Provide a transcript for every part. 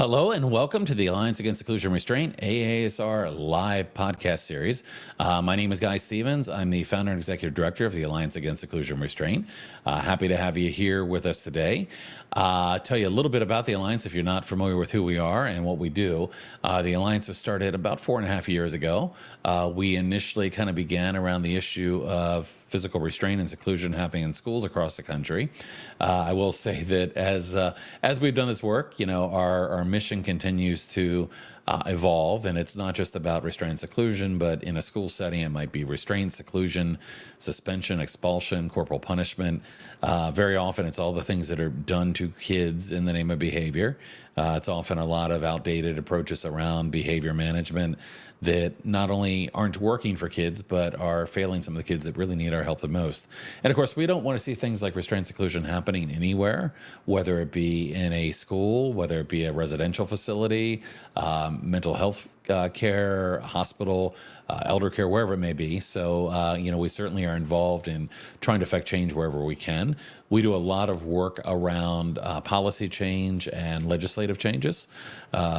Well, hello and welcome to the Alliance Against Seclusion and Restraint, AASR live podcast series. My name is Guy Stevens. I'm the founder and executive director of the Alliance Against Seclusion and Restraint. Happy to have you here with us today. Tell you a little bit about the Alliance if you're not familiar with who we are and what we do. The Alliance was started about 4.5 years ago. We initially kind of began around the issue of physical restraint and seclusion happening in schools across the country. I will say that as we've done this work, our mission continues to evolve, and it's not just about restraint and seclusion, but in a school setting, it might be restraint, seclusion, suspension, expulsion, corporal punishment. Very often, it's all the things that are done to kids in the name of behavior. It's often a lot of outdated approaches around behavior management that not only aren't working for kids, but are failing some of the kids that really need our help the most. And of course, we don't want to see things like restraint seclusion happening anywhere, whether it be in a school, whether it be a residential facility, mental health care, hospital, elder care, wherever it may be. So, we certainly are involved in trying to affect change wherever we can. We do a lot of work around policy change and legislative changes.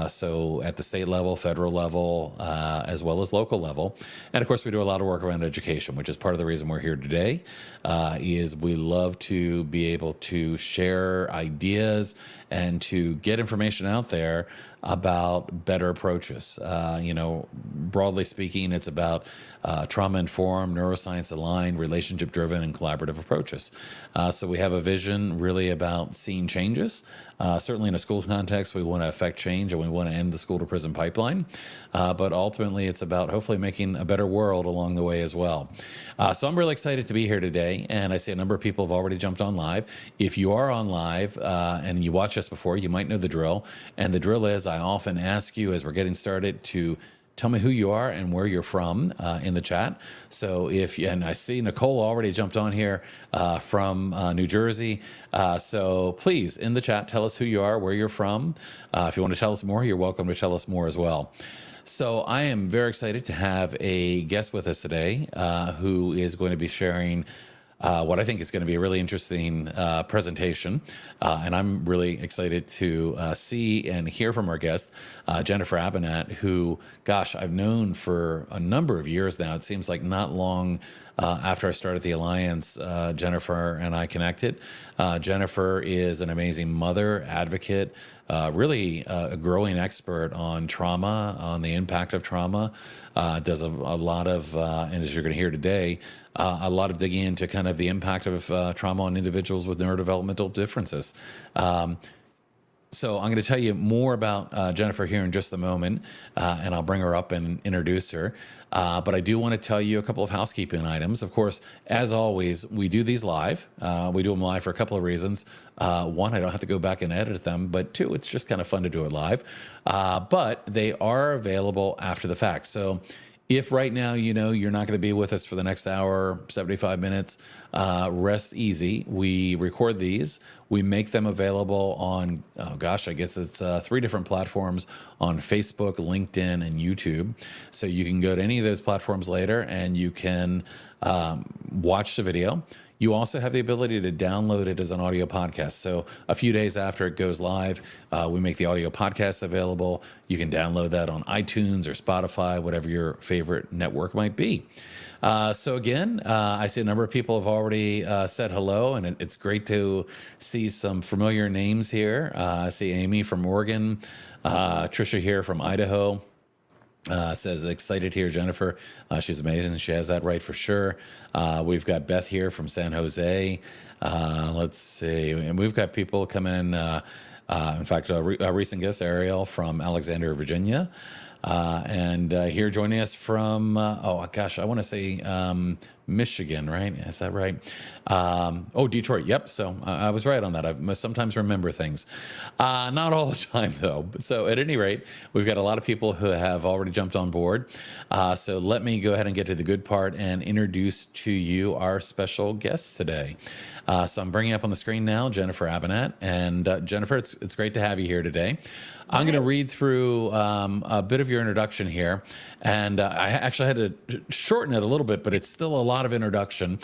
So at the state level, federal level, as well as local level. And of course, we do a lot of work around education, which is part of the reason we're here today, is we love to be able to share ideas and to get information out there about better approaches. Broadly speaking, it's about trauma-informed, neuroscience-aligned, relationship-driven, and collaborative approaches. So we have a vision really about seeing changes. Certainly in a school context, we want to affect change and we want to end the school-to-prison pipeline. But ultimately, it's about hopefully making a better world along the way as well. So I'm really excited to be here today, and I see a number of people have already jumped on live. If you are on live and you watched us before, you might know the drill. And the drill is I often ask you as we're getting started to tell me who you are and where you're from in the chat. So and I see Nicole already jumped on here from New Jersey. So please, in the chat, tell us who you are, where you're from. If you want to tell us more, you're welcome to tell us more as well. So I am very excited to have a guest with us today who is going to be sharing what I think is going to be a really interesting presentation. And I'm really excited to see and hear from our guest, Jennifer Abbanat, who, gosh, I've known for a number of years now. It seems like not long after I started the Alliance, Jennifer and I connected. Jennifer is an amazing mother, advocate, really a growing expert on trauma, on the impact of trauma, does a lot of, and as you're going to hear today, a lot of digging into kind of the impact of trauma on individuals with neurodevelopmental differences. So I'm going to tell you more about Jennifer here in just a moment, and I'll bring her up and introduce her. But I do want to tell you a couple of housekeeping items. Of course, as always, we do these live. We do them live for a couple of reasons. One, I don't have to go back and edit them, but two, it's just kind of fun to do it live. But they are available after the fact. So if right now you're not going to be with us for the next hour, 75 minutes, rest easy. We record these. We make them available on, I guess it's 3 different platforms on Facebook, LinkedIn, and YouTube. So you can go to any of those platforms later and you can watch the video. You also have the ability to download it as an audio podcast. So a few days after it goes live, we make the audio podcast available. You can download that on iTunes or Spotify, whatever your favorite network might be. So again, I see a number of people have already said hello, and it's great to see some familiar names here. I see Amy from Oregon, Trisha here from Idaho. Says excited here, Jennifer. She's amazing. She has that right for sure. We've got Beth here from San Jose. Let's see. And we've got people coming in. In fact, a recent guest, Ariel from Alexandria, Virginia. And here joining us from, I want to say Michigan, right? Is that right? Detroit. Yep. So I was right on that. I must sometimes remember things. Not all the time, though. So at any rate, we've got a lot of people who have already jumped on board. So let me go ahead and get to the good part and introduce to you our special guest today. So I'm bringing up on the screen now Jennifer Abbanat. And Jennifer, it's great to have you here today. I'm going to read through a bit of your introduction here, and I actually had to shorten it a little bit, but it's still a lot of introduction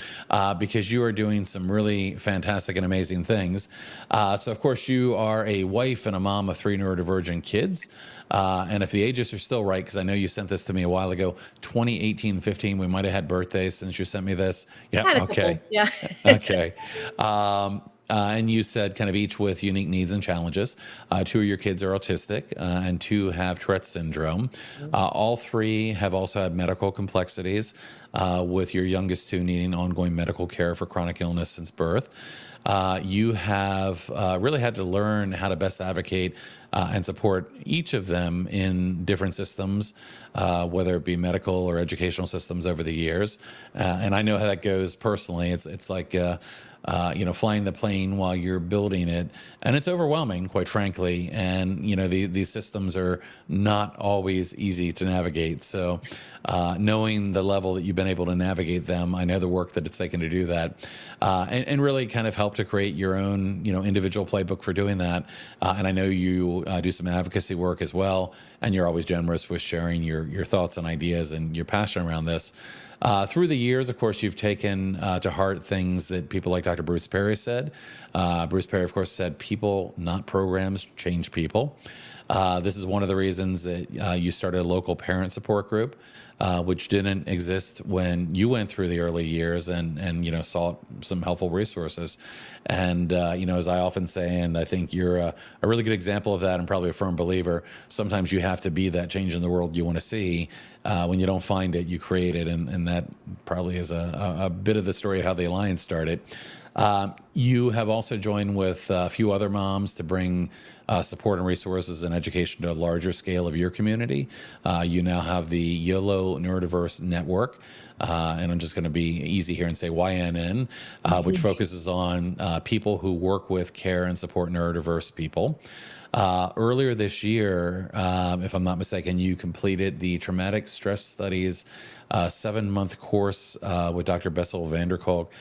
because you are doing some really fantastic and amazing things. So, of course, you are a wife and a mom of 3 neurodivergent kids. And if the ages are still right, because I know you sent this to me a while ago, 2018, 15, we might have had birthdays since you sent me this. Yeah. Had a Okay. couple, yeah. Okay. And you said kind of each with unique needs and challenges. 2 of your kids are autistic, and 2 have Tourette syndrome. All 3 have also had medical complexities, with your youngest 2 needing ongoing medical care for chronic illness since birth. You have really had to learn how to best advocate and support each of them in different systems, whether it be medical or educational systems over the years. And I know how that goes personally. It's like flying the plane while you're building it, and it's overwhelming, quite frankly. And these systems are not always easy to navigate. So, knowing the level that you've been able to navigate them, I know the work that it's taken to do that, and really kind of help to create your own individual playbook for doing that. And I know you do some advocacy work as well, and you're always generous with sharing your thoughts and ideas and your passion around this. Through the years, of course, you've taken to heart things that people like Dr. Bruce Perry said. Bruce Perry, of course, said, "People, not programs, change people." This is one of the reasons that you started a local parent support group, which didn't exist when you went through the early years and sought some helpful resources. And as I often say, and I think you're a really good example of that, and probably a firm believer, sometimes you have to be that change in the world you want to see. When you don't find it, you create it, and that probably is a bit of the story of how the Alliance started. You have also joined with a few other moms to bring support and resources and education to a larger scale of your community. You now have the YOLO Neurodiverse Network, and I'm just going to be easy here and say YNN, which focuses on people who work with, care, and support neurodiverse people. Earlier this year, if I'm not mistaken, you completed the Traumatic Stress Studies 7-month course with Dr. Bessel Kolk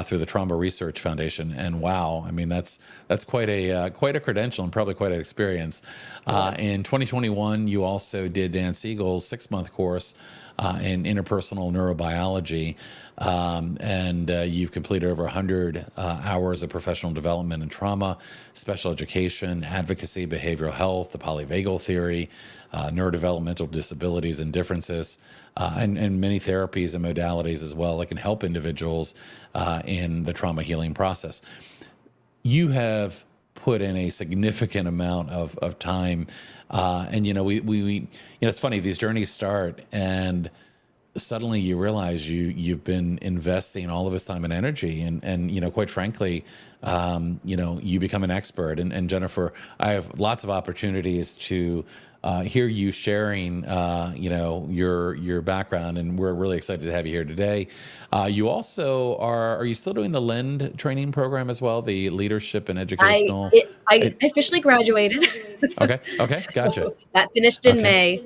through the Trauma Research Foundation. And wow, I mean, that's quite a credential and probably quite an experience. Yes. In 2021, you also did Dan Siegel's 6-month course in Interpersonal Neurobiology. And you've completed over 100 hours of professional development in trauma, special education, advocacy, behavioral health, the polyvagal theory, neurodevelopmental disabilities and differences, and many therapies and modalities as well that can help individuals in the trauma healing process. You have put in a significant amount of time, and it's funny, these journeys start and suddenly you realize you've been investing all of this time and energy, and quite frankly, you become an expert. And Jennifer, I have lots of opportunities to hear you sharing, your background, and we're really excited to have you here today. You also are you still doing the LEND training program as well, the leadership and educational? I officially graduated. Okay, gotcha. So that finished in Okay. May.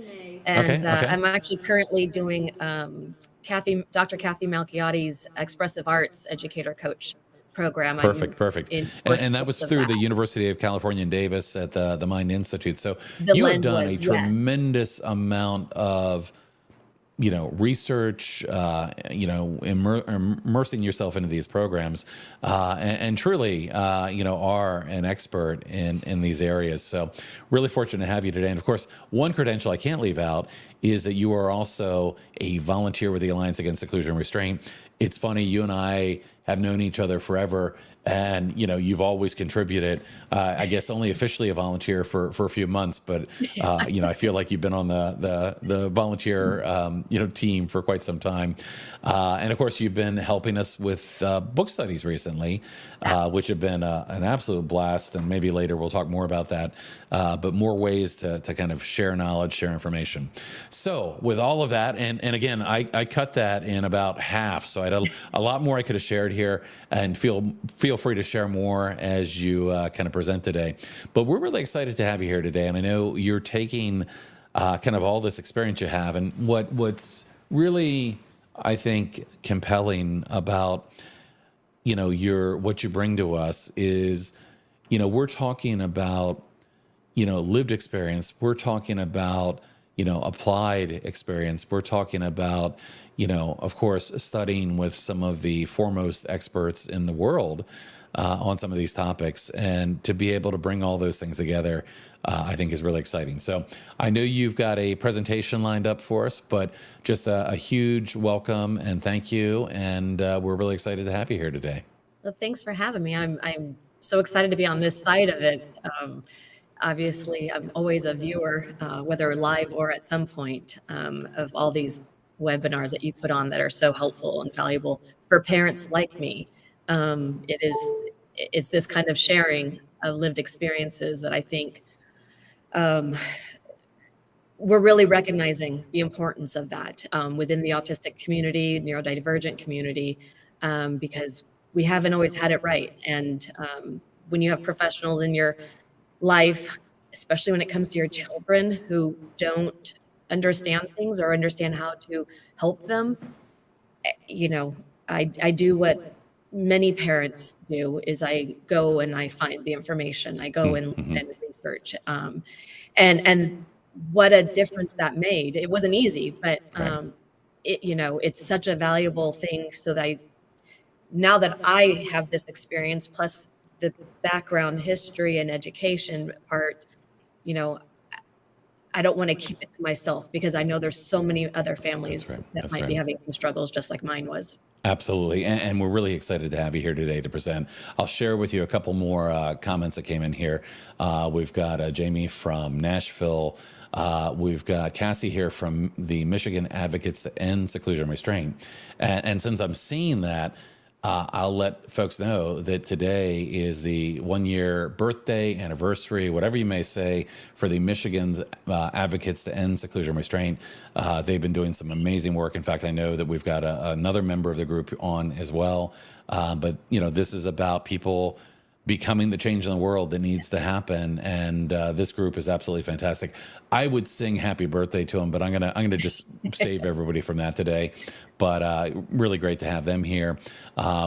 And Okay. I'm actually currently doing Dr. Kathy Malchiotti's Expressive Arts Educator Coach program. Perfect. And that was through the University of California in Davis at the Mind Institute. So you have done a tremendous amount of research, immersing yourself into these programs, and truly, are an expert in these areas. So really fortunate to have you today. And of course, one credential I can't leave out is that you are also a volunteer with the Alliance Against Seclusion and Restraint. It's funny, you and I have known each other forever, and you've always contributed. I guess only officially a volunteer for a few months, but I feel like you've been on the volunteer team for quite some time. And of course, you've been helping us with book studies recently, which have been an absolute blast. And maybe later we'll talk more about that. But more ways to kind of share knowledge, share information. So with all of that, and again, I cut that in about half, so I had a lot more I could have shared here, and feel free to share more as you kind of present today. But we're really excited to have you here today, and I know you're taking kind of all this experience you have, and what's really, I think, compelling about what you bring to us is, we're talking about lived experience. We're talking about applied experience. We're talking about, of course, studying with some of the foremost experts in the world on some of these topics, and to be able to bring all those things together, I think is really exciting. So I know you've got a presentation lined up for us, but just a huge welcome and thank you. And we're really excited to have you here today. Well, thanks for having me. I'm so excited to be on this side of it. Obviously, I'm always a viewer, whether live or at some point, of all these webinars that you put on that are so helpful and valuable for parents like me. It's this kind of sharing of lived experiences that I think we're really recognizing the importance of that within the autistic community, neurodivergent community, because we haven't always had it right. And when you have professionals in your life, especially when it comes to your children who don't understand things or understand how to help them, I do what many parents do, is I go and I find the information. I go and research, and what a difference that made. It wasn't easy, but it's such a valuable thing, so that now that I have this experience plus the background history and education part, I don't want to keep it to myself, because I know there's so many other families that might be having some struggles just like mine was. Absolutely. And we're really excited to have you here today to present. I'll share with you a couple more comments that came in here. We've got Jamie from Nashville. We've got Cassie here from the Michigan Advocates to End Seclusion and Restraint. And since I'm seeing that, I'll let folks know that today is the 1-year birthday, anniversary, whatever you may say, for the Michigan's Advocates to End Seclusion and Restraint. They've been doing some amazing work. In fact, I know that we've got another member of the group on as well. But this is about people becoming the change in the world that needs to happen, and this group is absolutely fantastic. I would sing happy birthday to them, but I'm gonna just save everybody from that today. But really great to have them here.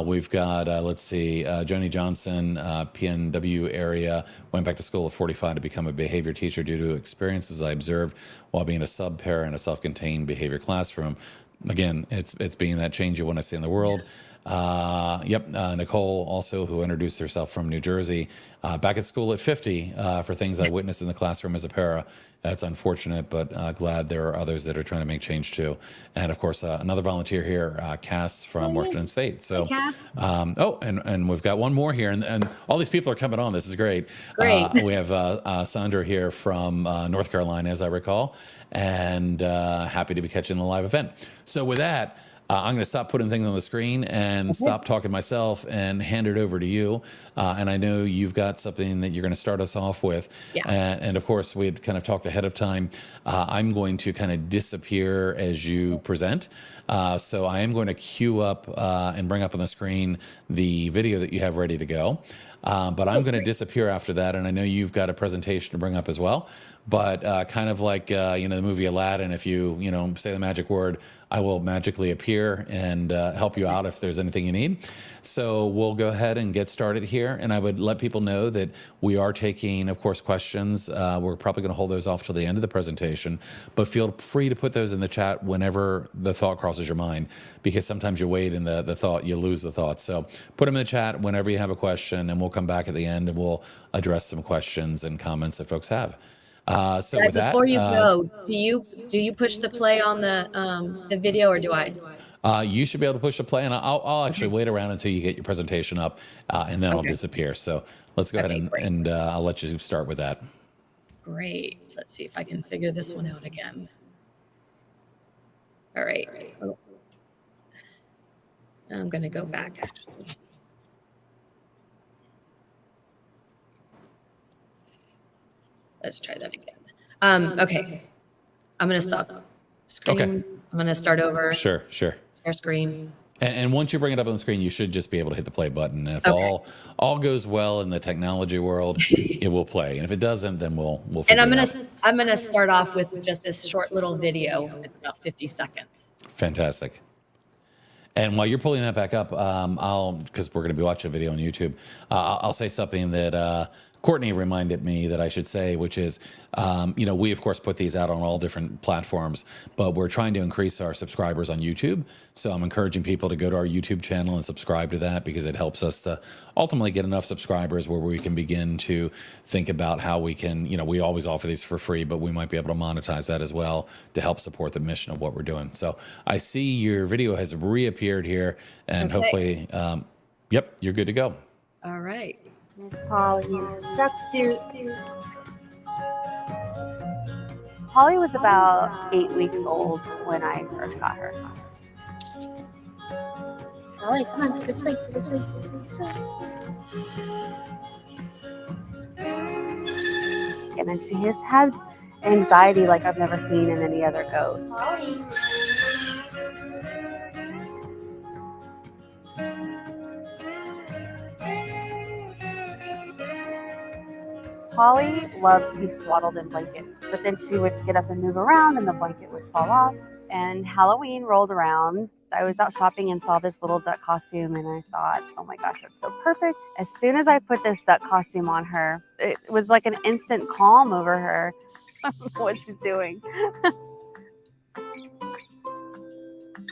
We've got Joni Johnson, PNW area, went back to school at 45 to become a behavior teacher due to experiences I observed while being a sub-para in a self-contained behavior classroom. Again, it's being that change you want to see in the world. Nicole also, who introduced herself from New Jersey, back at school at 50 for things I witnessed in the classroom as a para. That's unfortunate, but glad there are others that are trying to make change too. And of course, another volunteer here, Cass from Washington State. So, and we've got one more here, and all these people are coming on. This is great. We have Sandra here from North Carolina, as I recall, and happy to be catching the live event. So with that, I'm going to stop putting things on the screen and stop talking myself and hand it over to you. And I know you've got something that you're going to start us off with. Yeah. And of course, we had kind of talked ahead of time. I'm going to kind of disappear as you present. So I am going to queue up and bring up on the screen the video that you have ready to go. But I'm going to disappear after that. And I know you've got a presentation to bring up as well. But kind of like, the movie Aladdin, if you say the magic word, I will magically appear and help you out if there's anything you need. So we'll go ahead and get started here. And I would let people know that we are taking, of course, questions. We're probably going to hold those off till the end of the presentation. But feel free to put those in the chat whenever the thought crosses your mind, because sometimes you wait in the thought, you lose the thought. So put them in the chat whenever you have a question, and we'll come back at the end and we'll address some questions and comments that folks have. So with that, before you go, do you push the play on the video, or do I? You should be able to push the play, and I'll actually wait around until you get your presentation up, and then I'll disappear. So let's go ahead and I'll let you start with that. Great. Let's see if I can figure this one out again. All right. Oh. I'm going to go back, actually. Let's try that again. Okay. I'm going to stop screen. Okay. I'm going to start over. Sure. Share screen. And once you bring it up on the screen, you should just be able to hit the play button. And if all goes well in the technology world, it will play. And if it doesn't, then we'll figure it out. I'm going to start off with just this short little video. It's about 50 seconds. Fantastic. And while you're pulling that back up, because we're going to be watching a video on YouTube, I'll say something that Courtney reminded me that I should say, which is, we of course put these out on all different platforms, but we're trying to increase our subscribers on YouTube. So I'm encouraging people to go to our YouTube channel and subscribe to that, because it helps us to ultimately get enough subscribers where we can begin to think about how we can, we always offer these for free, but we might be able to monetize that as well to help support the mission of what we're doing. So I see your video has reappeared here, and hopefully, yep, you're good to go. All right. Miss Polly in her duck suit. Polly was about 8 weeks old when I first got her. Polly, come on, this way, this way, this way. And then she just had anxiety like I've never seen in any other goat. Polly. Polly loved to be swaddled in blankets, but then she would get up and move around and the blanket would fall off. And Halloween rolled around. I was out shopping and saw this little duck costume, and I thought, oh my gosh, that's so perfect. As soon as I put this duck costume on her, it was like an instant calm over her. I don't know what she's doing.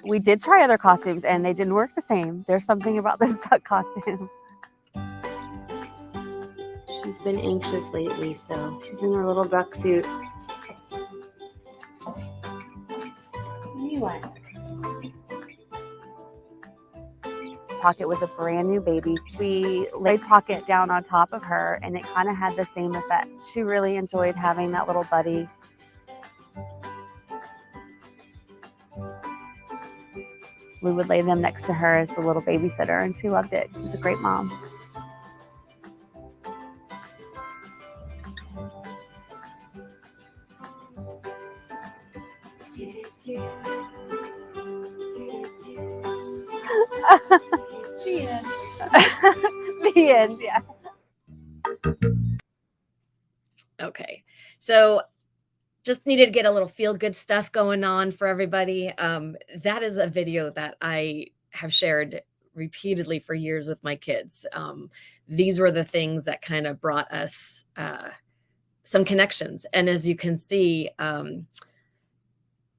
We did try other costumes and they didn't work the same. There's something about this duck costume. She's been anxious lately, so she's in her little duck suit. Anyway. Pocket was a brand new baby. We laid Pocket down on top of her and it kind of had the same effect. She really enjoyed having that little buddy. We would lay them next to her as the little babysitter, and she loved it. She's a great mom. The end. The end, yeah. Okay. So just needed to get a little feel good stuff going on for everybody. That is a video that I have shared repeatedly for years with my kids. These were the things that kind of brought us some connections. And as you can see,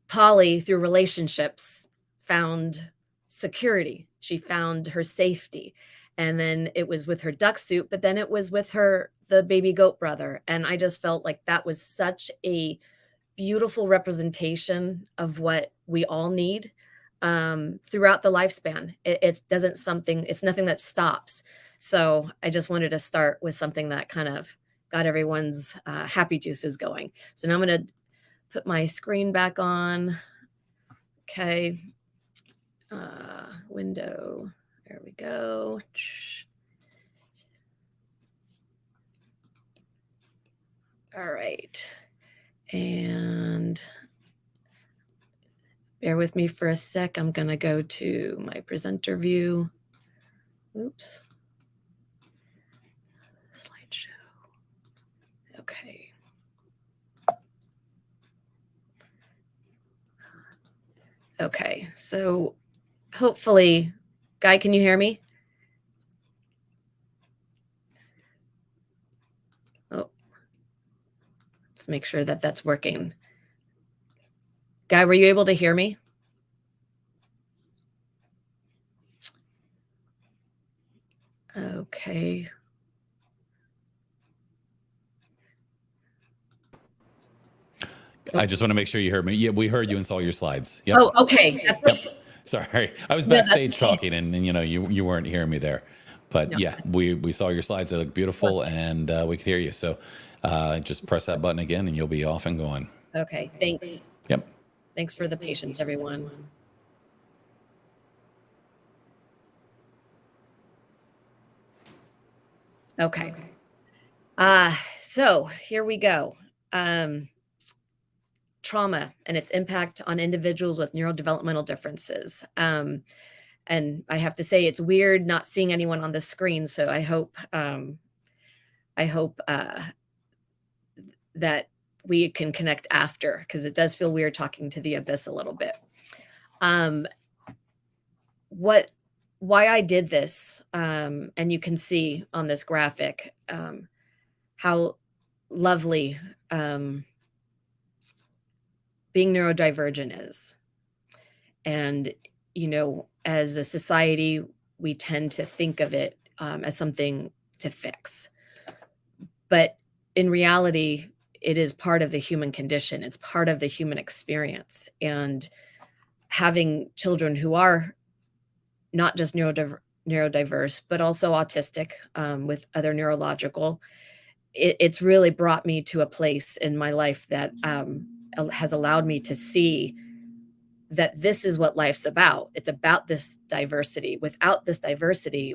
Polly, through relationships, found security. She found her safety. And then it was with her duck suit, but then it was with the baby goat brother. And I just felt like that was such a beautiful representation of what we all need throughout the lifespan. It's nothing that stops. So I just wanted to start with something that kind of got everyone's happy juices going. So now I'm going to put my screen back on. Okay. Window. There we go. All right. And bear with me for a sec. I'm going to go to my presenter view. Oops. Slideshow. Okay. Okay. So hopefully, Guy, can you hear me? Oh, let's make sure that that's working. Guy, were you able to hear me? Okay. I just want to make sure you heard me. Yeah, we heard you and saw your slides. Yep. Oh, okay. That's Yep. Sorry, I was backstage talking, and you weren't hearing me there. But no, yeah, we saw your slides. They look beautiful, and we could hear you. So just press that button again, and you'll be off and going. Okay. Thanks. Yep. Thanks for the patience, everyone. Okay. So here we go. Trauma and its impact on individuals with neurodevelopmental differences. And I have to say, it's weird not seeing anyone on the screen. So I hope that we can connect after, because it does feel weird talking to the abyss a little bit. Why I did this, and you can see on this graphic, how lovely being neurodivergent is. And, as a society, we tend to think of it as something to fix. But in reality, it is part of the human condition. It's part of the human experience. And having children who are not just neurodiverse, but also autistic with other neurological, it's really brought me to a place in my life that has allowed me to see that this is what life's about. It's about this diversity. Without this diversity,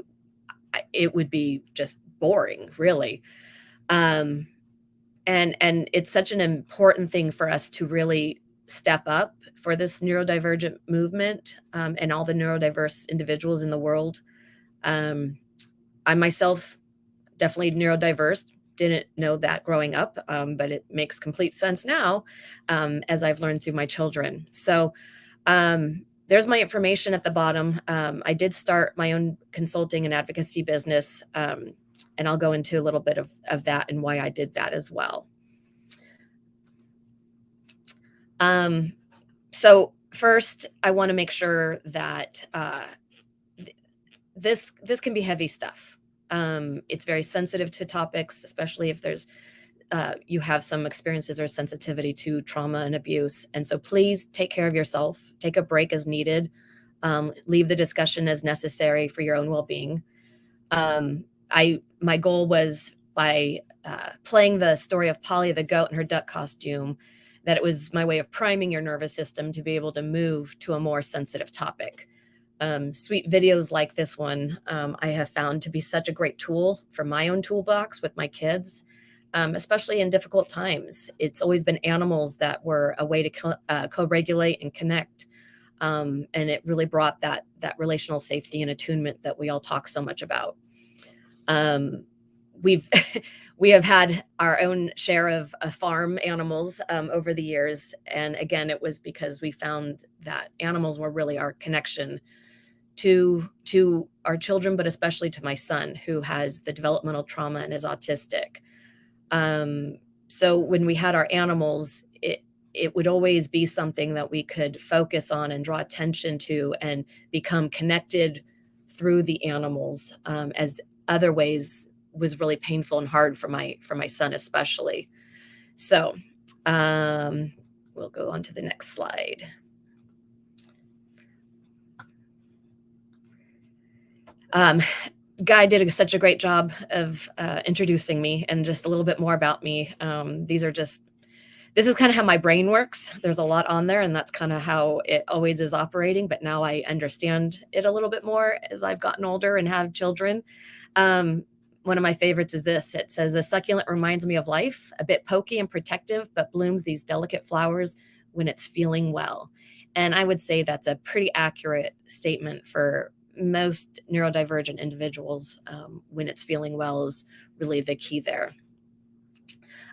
it would be just boring, really. And it's such an important thing for us to really step up for this neurodivergent movement and all the neurodiverse individuals in the world. I myself, definitely neurodiverse, didn't know that growing up, but it makes complete sense now as I've learned through my children. So there's my information at the bottom. I did start my own consulting and advocacy business, and I'll go into a little bit of that and why I did that as well. So first, I want to make sure that this can be heavy stuff. It's very sensitive to topics, especially if there's you have some experiences or sensitivity to trauma and abuse. And so please take care of yourself, take a break as needed, leave the discussion as necessary for your own well-being. My goal was by playing the story of Polly the goat in her duck costume, that it was my way of priming your nervous system to be able to move to a more sensitive topic. Sweet videos like this one, I have found to be such a great tool for my own toolbox with my kids. Especially in difficult times. It's always been animals that were a way to co-regulate and connect. And it really brought that relational safety and attunement that we all talk so much about. We have had our own share of farm animals over the years. And again, it was because we found that animals were really our connection to our children, but especially to my son, who has the developmental trauma and is autistic. So when we had our animals, it would always be something that we could focus on and draw attention to and become connected through the animals, as other ways was really painful and hard for my son, especially. So, we'll go on to the next slide. Guy did such a great job of introducing me and just a little bit more about me. This is kind of how my brain works. There's a lot on there, and that's kind of how it always is operating. But now I understand it a little bit more as I've gotten older and have children. One of my favorites is this. It says, "The succulent reminds me of life, a bit pokey and protective, but blooms these delicate flowers when it's feeling well." And I would say that's a pretty accurate statement for most neurodivergent individuals. When it's feeling well is really the key there.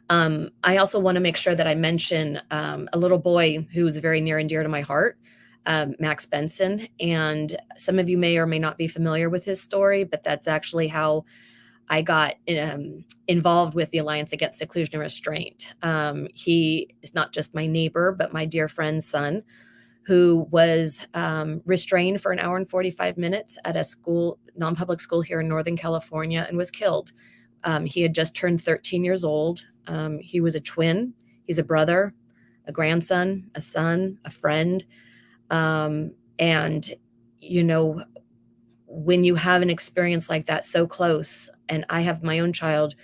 I also want to make sure that I mention a little boy who's very near and dear to my heart, Max Benson. And some of you may or may not be familiar with his story, but that's actually how I got involved with the Alliance Against Seclusion and Restraint. He is not just my neighbor, but my dear friend's son, who was restrained for an hour and 45 minutes at a school, non-public school here in Northern California, and was killed. He had just turned 13 years old. He was a twin. He's a brother, a grandson, a son, a friend. And, when you have an experience like that so close, and I have my own child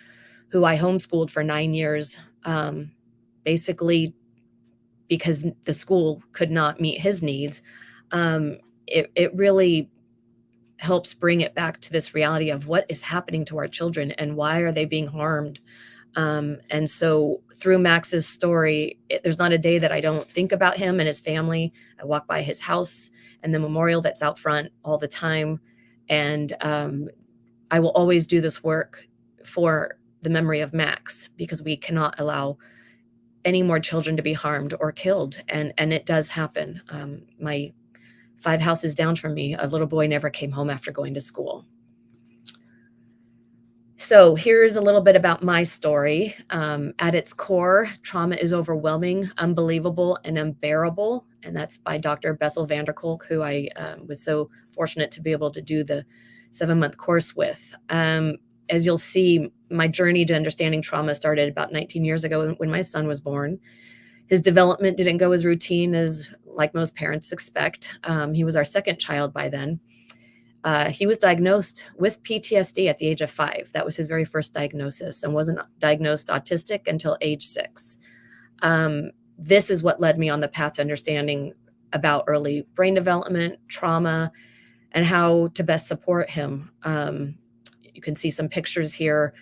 who I homeschooled for 9 years, basically because the school could not meet his needs, it really helps bring it back to this reality of what is happening to our children and why are they being harmed. And so through Max's story, there's not a day that I don't think about him and his family. I walk by his house and the memorial that's out front all the time. And I will always do this work for the memory of Max, because we cannot allow any more children to be harmed or killed. And it does happen. My 5 houses down from me, a little boy never came home after going to school. So here's a little bit about my story. At its core, trauma is overwhelming, unbelievable, and unbearable. And that's by Dr. Bessel Kolk, who I was so fortunate to be able to do the 7-month course with. As you'll see, my journey to understanding trauma started about 19 years ago when my son was born. His development didn't go as routine as like most parents expect. He was our second child by then. He was diagnosed with PTSD at the age of 5. That was his very first diagnosis, and wasn't diagnosed autistic until age 6. This is what led me on the path to understanding about early brain development, trauma, and how to best support him. You can see some pictures here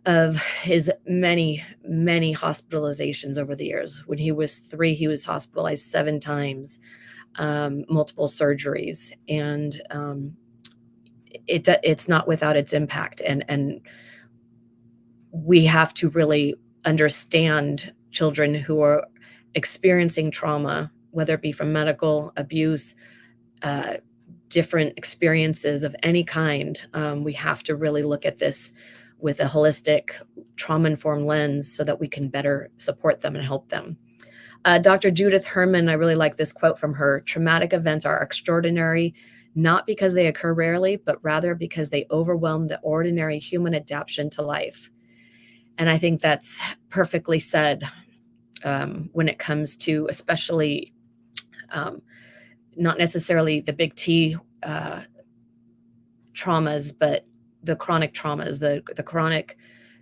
of his many, many hospitalizations over the years. When he was 3, he was hospitalized 7 times. Multiple surgeries, and it's not without its impact. And we have to really understand children who are experiencing trauma, whether it be from medical abuse, different experiences of any kind. We have to really look at this with a holistic, trauma-informed lens so that we can better support them and help them. Dr. Judith Herman, I really like this quote from her: "Traumatic events are extraordinary, not because they occur rarely, but rather because they overwhelm the ordinary human adaptation to life." And I think that's perfectly said when it comes to especially not necessarily the big T traumas, but the chronic traumas, the chronic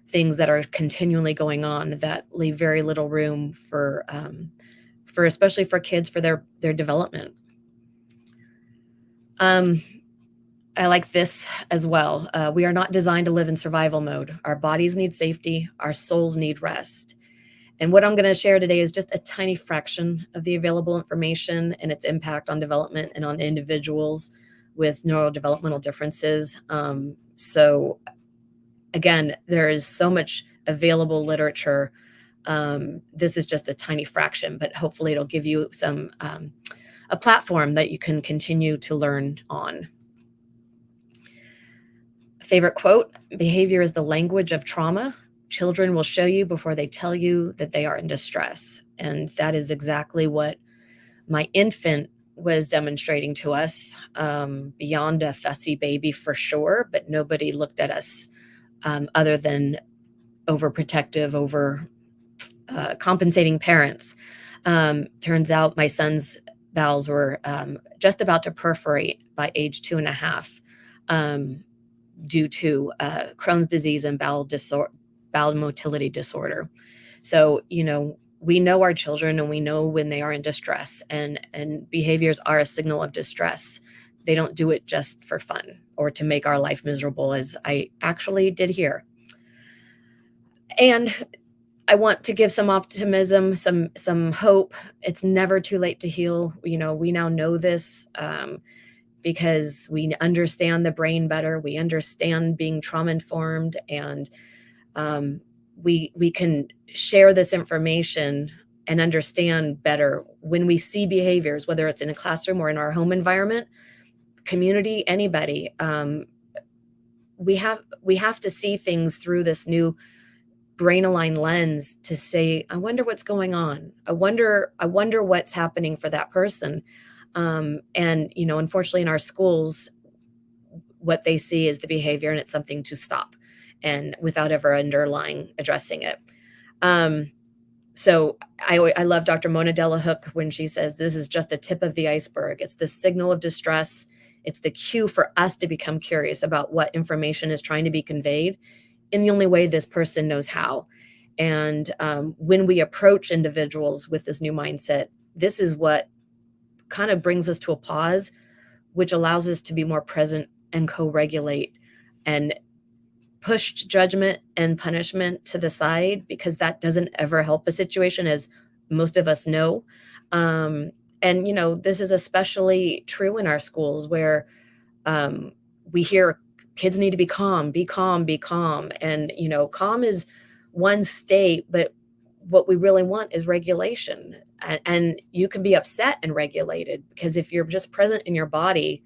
things that are continually going on that leave very little room for especially for kids, for their development. I like this as well. We are not designed to live in survival mode. Our bodies need safety. Our souls need rest. And what I'm going to share today is just a tiny fraction of the available information and its impact on development and on individuals with neurodevelopmental differences. So again, there is so much available literature. This is just a tiny fraction, but hopefully it'll give you some a platform that you can continue to learn on. Favorite quote: "Behavior is the language of trauma. Children will show you before they tell you that they are in distress." And that is exactly what my infant was demonstrating to us, beyond a fussy baby for sure, but nobody looked at us other than overprotective, over compensating parents. Turns out my son's bowels were just about to perforate by age 2.5 due to Crohn's disease and bowel motility disorder. So, we know our children, and we know when they are in distress, and behaviors are a signal of distress. They don't do it just for fun or to make our life miserable, as I actually did here. And I want to give some optimism, some hope. It's never too late to heal. We now know this because we understand the brain better. We understand being trauma-informed, and we can share this information and understand better when we see behaviors, whether it's in a classroom or in our home environment, community, anybody. We have to see things through this new brain-aligned lens to say, I wonder what's going on. I wonder what's happening for that person. And unfortunately, in our schools, what they see is the behavior, and it's something to stop, and without ever addressing it. So I love Dr. Mona Delahook when she says this is just the tip of the iceberg. It's the signal of distress. It's the cue for us to become curious about what information is trying to be conveyed in the only way this person knows how. And when we approach individuals with this new mindset, this is what kind of brings us to a pause, which allows us to be more present and co-regulate and push judgment and punishment to the side, because that doesn't ever help a situation, as most of us know. And, this is especially true in our schools where we hear kids need to be calm, be calm, be calm. And, calm is one state, but what we really want is regulation. And you can be upset and regulated, because if you're just present in your body,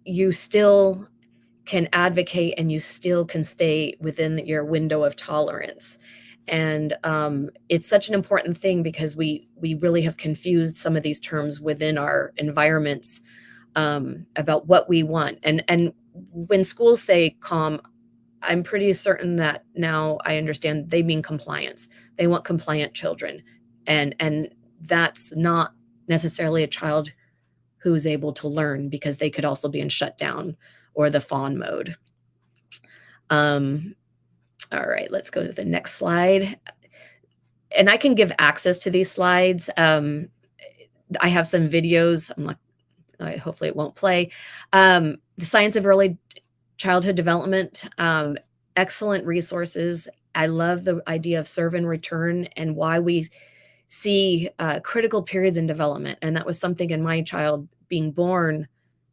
you still can advocate and you still can stay within your window of tolerance. And it's such an important thing because we really have confused some of these terms within our environments about what we want. And when schools say calm, I'm pretty certain that now I understand they mean compliance. They want compliant children. And that's not necessarily a child who's able to learn, because they could also be in shutdown or the fawn mode. All right, let's go to the next slide. And I can give access to these slides. I have some videos. Hopefully it won't play. The Science of Early Childhood Development, excellent resources. I love the idea of serve and return and why we see critical periods in development. And that was something in my child being born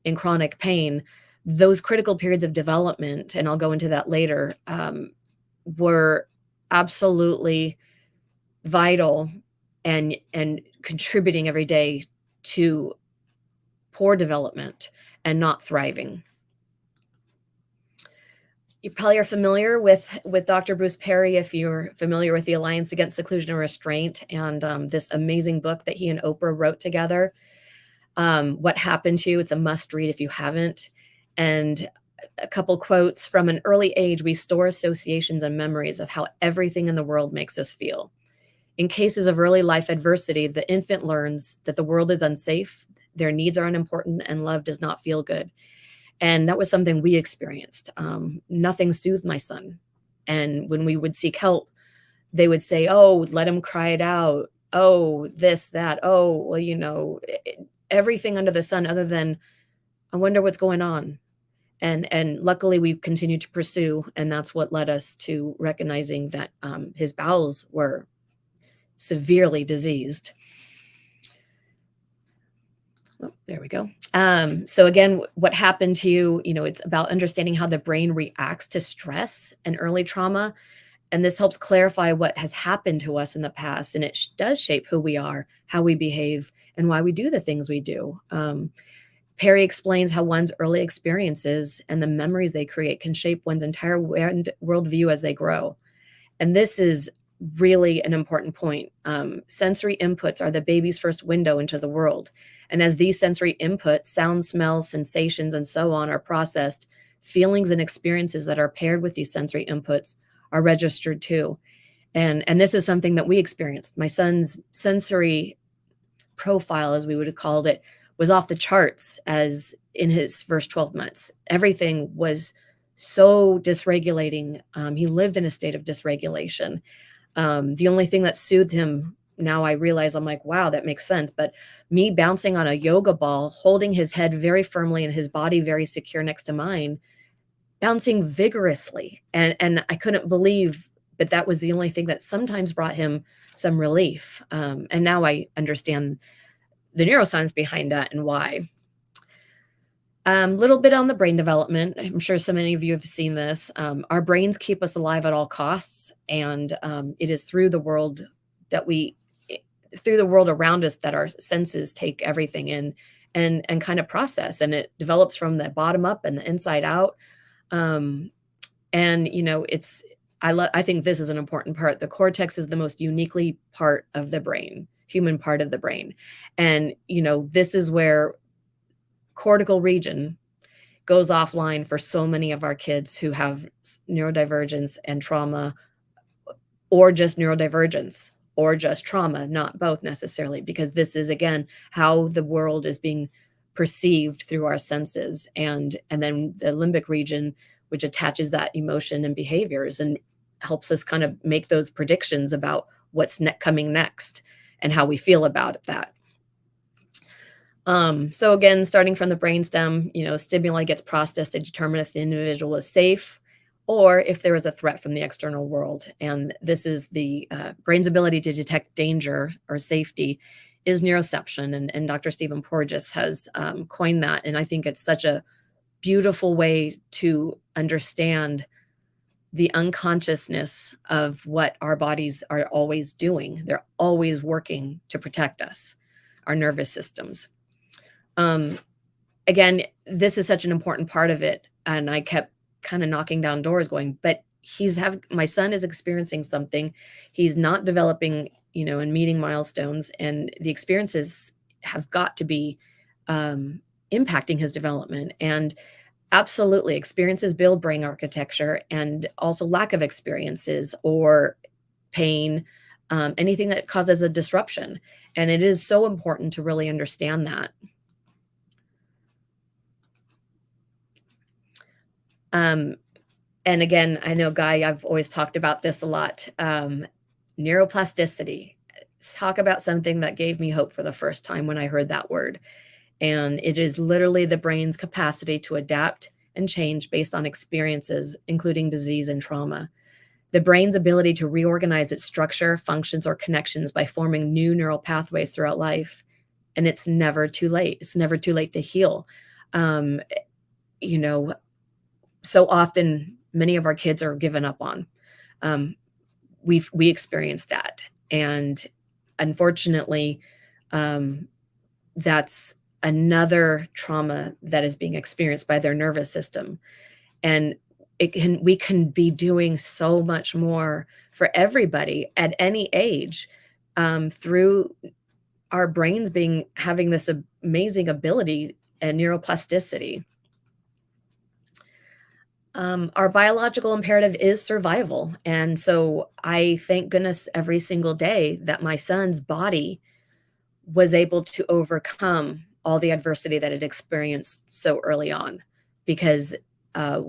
in chronic pain. Those critical periods of development, and I'll go into that later, were absolutely vital and contributing every day to poor development and not thriving. You probably are familiar with Dr. Bruce Perry if you're familiar with the Alliance Against Seclusion and Restraint and this amazing book that he and Oprah wrote together, What Happened to You. It's a must read if you haven't. And a couple quotes: from an early age, we store associations and memories of how everything in the world makes us feel. In cases of early life adversity, the infant learns that the world is unsafe, their needs are unimportant, and love does not feel good. And that was something we experienced. Nothing soothed my son. And when we would seek help, they would say, oh, let him cry it out. Oh, this, that. Oh, well, everything under the sun other than, I wonder what's going on. And luckily we continued to pursue. And that's what led us to recognizing that his bowels were severely diseased. Oh, there we go. So again, what happened to you, it's about understanding how the brain reacts to stress and early trauma. And this helps clarify what has happened to us in the past. And it does shape who we are, how we behave, and why we do the things we do. Perry explains how one's early experiences and the memories they create can shape one's entire worldview as they grow. And this is really an important point. Sensory inputs are the baby's first window into the world. And as these sensory inputs, sound, smells, sensations, and so on are processed, feelings and experiences that are paired with these sensory inputs are registered too. And this is something that we experienced. My son's sensory profile, as we would have called it, was off the charts as in his first 12 months. Everything was so dysregulating. He lived in a state of dysregulation. The only thing that soothed him, now I realize, I'm like, wow, that makes sense. But me bouncing on a yoga ball, holding his head very firmly and his body very secure next to mine, bouncing vigorously. And I couldn't believe, but that was the only thing that sometimes brought him some relief. And now I understand the neuroscience behind that and why. Little bit on the brain development. I'm sure so many of you have seen this. Our brains keep us alive at all costs. And it is through the world around us that our senses take everything in and kind of process. And it develops from the bottom up and the inside out. I think this is an important part. The cortex is the most uniquely part of the brain, human part of the brain. And, this is where cortical region goes offline for so many of our kids who have neurodivergence and trauma, or just neurodivergence or just trauma, not both necessarily, because this is, again, how the world is being perceived through our senses. And then the limbic region, which attaches that emotion and behaviors and helps us kind of make those predictions about what's coming next and how we feel about that. So again, starting from the brainstem, stimuli gets processed to determine if the individual is safe or if there is a threat from the external world. And this is the brain's ability to detect danger or safety is neuroception. And Dr. Stephen Porges has coined that. And I think it's such a beautiful way to understand the unconsciousness of what our bodies are always doing. They're always working to protect us, our nervous systems. Again, this is such an important part of it. And I kept kind of knocking down doors going, but my son is experiencing something. He's not developing, and meeting milestones, and the experiences have got to be impacting his development. And absolutely, experiences build brain architecture, and also lack of experiences or pain, anything that causes a disruption. And it is so important to really understand that. And again, I know, Guy, I've always talked about this a lot. Neuroplasticity. Talk about something that gave me hope for the first time when I heard that word. And it is literally the brain's capacity to adapt and change based on experiences, including disease and trauma. The brain's ability to reorganize its structure, functions, or connections by forming new neural pathways throughout life. And it's never too late. It's never too late to heal. So often many of our kids are given up on. We experienced that. And unfortunately, that's another trauma that is being experienced by their nervous system. And we can be doing so much more for everybody at any age, through our brains having this amazing ability and neuroplasticity. Our biological imperative is survival. And so I thank goodness every single day that my son's body was able to overcome all the adversity that it experienced so early on, because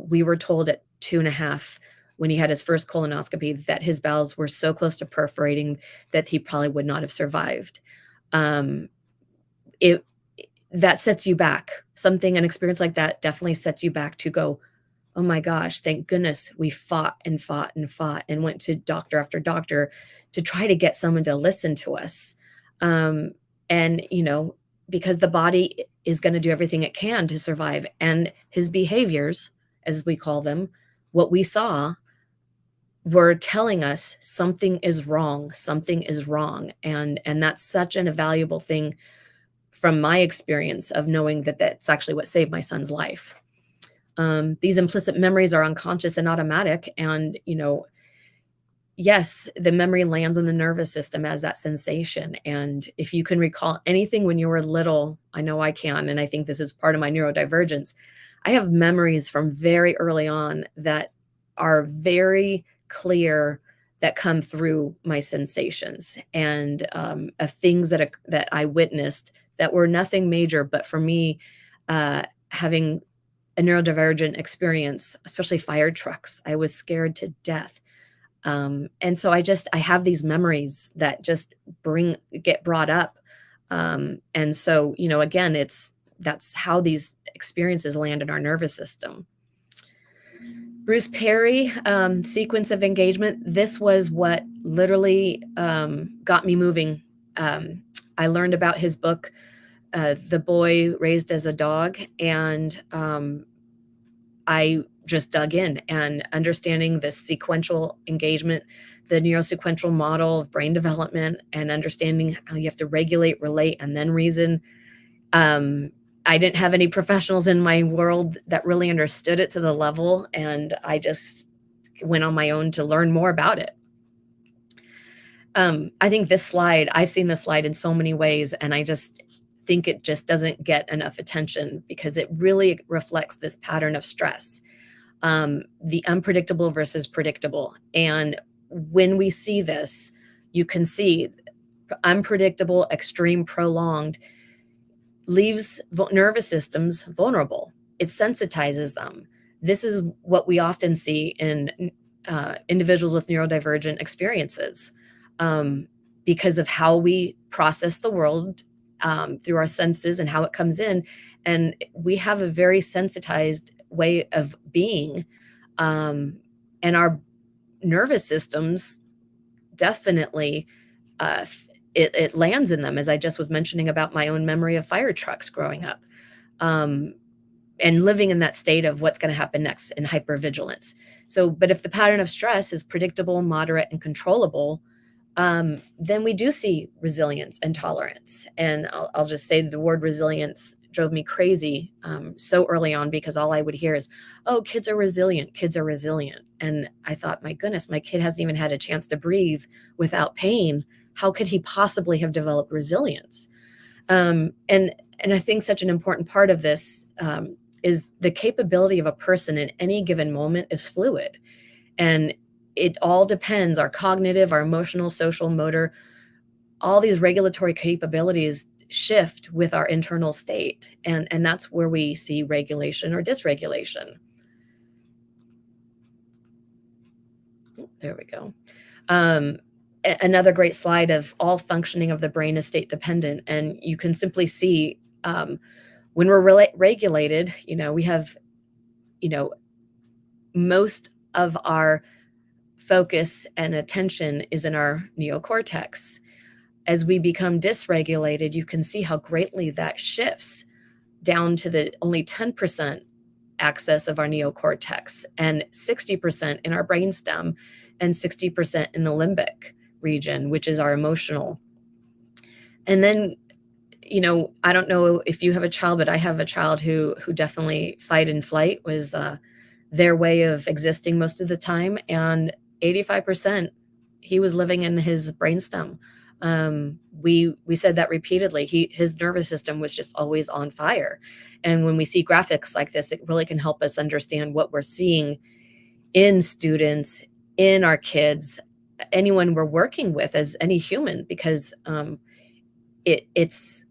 we were told at 2.5, when he had his first colonoscopy, that his bowels were so close to perforating that he probably would not have survived. That sets you back. An experience like that definitely sets you back to go, oh my gosh, thank goodness we fought and fought and fought and went to doctor after doctor to try to get someone to listen to us. Because the body is going to do everything it can to survive. And his behaviors, as we call them, what we saw, were telling us something is wrong. And that's such an invaluable thing from my experience of knowing that that's actually what saved my son's life. These implicit memories are unconscious and automatic. And, yes, the memory lands in the nervous system as that sensation. And if you can recall anything when you were little, I know I can, and I think this is part of my neurodivergence. I have memories from very early on that are very clear, that come through my sensations, and of things that I witnessed that were nothing major, but for me, having a neurodivergent experience, especially fire trucks, I was scared to death. And so I have these memories that just get brought up. And so, again, that's how these experiences land in our nervous system. Bruce Perry, sequence of engagement. This was what literally got me moving. I learned about his book, The Boy Raised as a Dog, and I just dug in, and understanding the sequential engagement, the neurosequential model of brain development, and understanding how you have to regulate, relate, and then reason. I didn't have any professionals in my world that really understood it to the level, and I just went on my own to learn more about it. I think this slide, I've seen this slide in so many ways, and I just think it just doesn't get enough attention because it really reflects this pattern of stress, the unpredictable versus predictable. And when we see this, you can see unpredictable, extreme, prolonged leaves nervous systems vulnerable. It sensitizes them. This is what we often see in individuals with neurodivergent experiences, because of how we process the world through our senses and how it comes in. And we have a very sensitized way of being. And our nervous systems definitely, it lands in them, as I just was mentioning about my own memory of fire trucks growing up, and living in that state of what's going to happen next in hypervigilance. So, but if the pattern of stress is predictable, moderate, and controllable, then we do see resilience and tolerance. And I'll just say the word resilience drove me crazy so early on, because all I would hear is, oh, kids are resilient. Kids are resilient. And I thought, my goodness, my kid hasn't even had a chance to breathe without pain. How could he possibly have developed resilience? And I think such an important part of this is the capability of a person in any given moment is fluid. And it all depends, our cognitive, our emotional, social, motor, all these regulatory capabilities shift with our internal state. And that's where we see regulation or dysregulation. There we go. Another great slide of all functioning of the brain is state dependent. And you can simply see when we're regulated, we have, most of our focus and attention is in our neocortex. As we become dysregulated, you can see how greatly that shifts down to the only 10% access of our neocortex and 60% in our brainstem and 60% in the limbic region, which is our emotional. And then, I don't know if you have a child, but I have a child who definitely fight and flight was their way of existing most of the time. And 85%, he was living in his brainstem. We said that repeatedly. His nervous system was just always on fire. And when we see graphics like this, it really can help us understand what we're seeing in students, in our kids, anyone we're working with as any human, because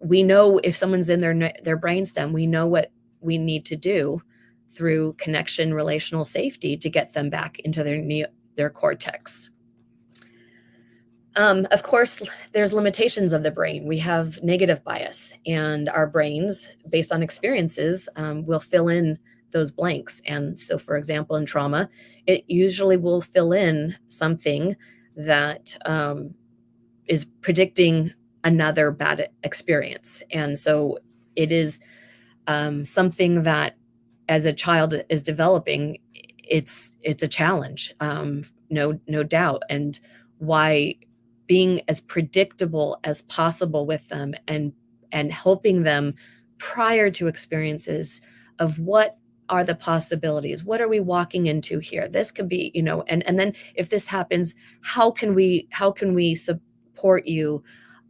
we know if someone's in their brainstem, we know what we need to do through connection, relational safety to get them back into their cortex. Of course, there's limitations of the brain. We have negative bias, and our brains, based on experiences, will fill in those blanks. And so, for example, in trauma, it usually will fill in something that is predicting another bad experience. And so it is something that, as a child is developing, it's a challenge, no doubt. And why being as predictable as possible with them and helping them prior to experiences of what are the possibilities, what are we walking into here? This could be, and then if this happens, how can we support you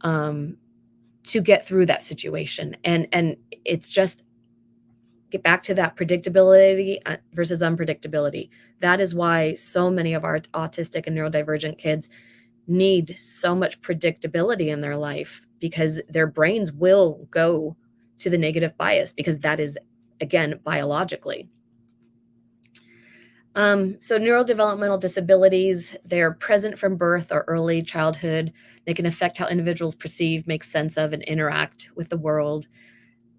to get through that situation? And it's just get back to that predictability versus unpredictability. That is why so many of our autistic and neurodivergent kids need so much predictability in their life, because their brains will go to the negative bias, because that is, again, biologically. So neurodevelopmental disabilities, they're present from birth or early childhood. They can affect how individuals perceive, make sense of, and interact with the world.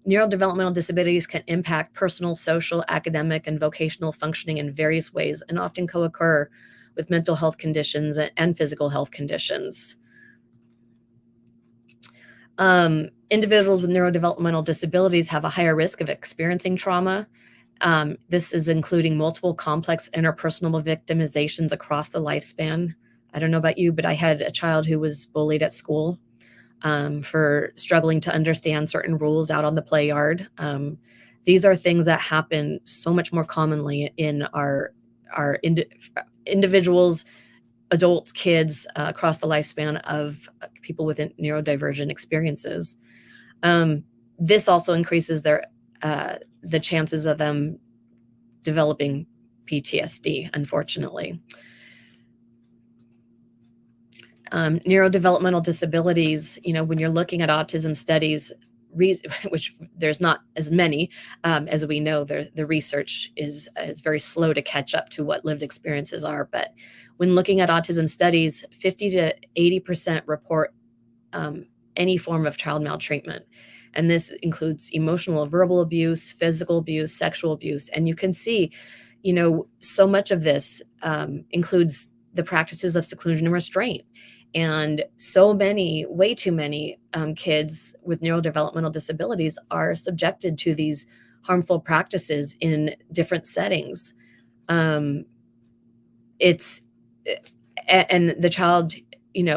Neurodevelopmental disabilities can impact personal, social, academic, and vocational functioning in various ways, and often co-occur with mental health conditions and physical health conditions. Individuals with neurodevelopmental disabilities have a higher risk of experiencing trauma. This is including multiple complex interpersonal victimizations across the lifespan. I don't know about you, but I had a child who was bullied at school for struggling to understand certain rules out on the play yard. These are things that happen so much more commonly in our individuals, adults, kids across the lifespan of people with neurodivergent experiences. This also increases the chances of them developing PTSD, unfortunately. Neurodevelopmental disabilities, when you're looking at autism studies, which there's not as many as we know, the research is very slow to catch up to what lived experiences are. But when looking at autism studies, 50 to 80% report any form of child maltreatment. And this includes emotional or verbal abuse, physical abuse, sexual abuse. And you can see, so much of this includes the practices of seclusion and restraint. And so many, way too many kids with neurodevelopmental disabilities are subjected to these harmful practices in different settings. And the child,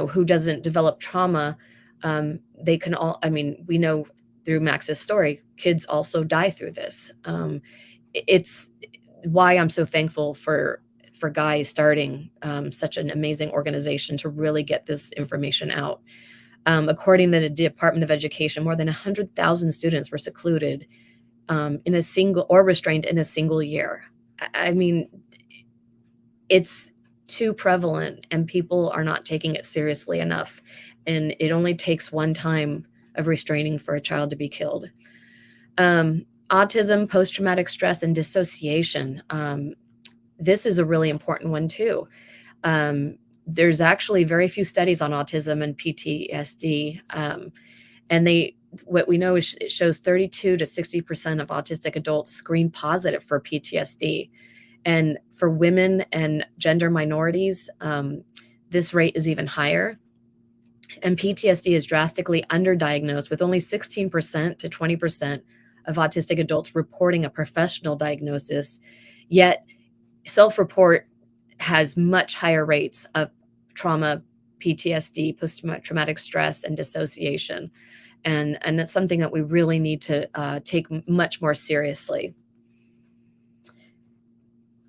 who doesn't develop trauma, they can we know through Max's story, kids also die through this. It's why I'm so thankful for Guy starting such an amazing organization to really get this information out. According to the Department of Education, more than 100,000 students were secluded in a single or restrained in a single year. I mean, it's too prevalent and people are not taking it seriously enough. And it only takes one time of restraining for a child to be killed. Autism, post-traumatic stress, and dissociation. This is a really important one too. There's actually very few studies on autism and PTSD. And what we know is it shows 32 to 60% of autistic adults screen positive for PTSD. And for women and gender minorities, this rate is even higher. And PTSD is drastically underdiagnosed, with only 16% to 20% of autistic adults reporting a professional diagnosis. Yet self-report has much higher rates of trauma, PTSD, post-traumatic stress, and dissociation. And it's something that we really need to take much more seriously.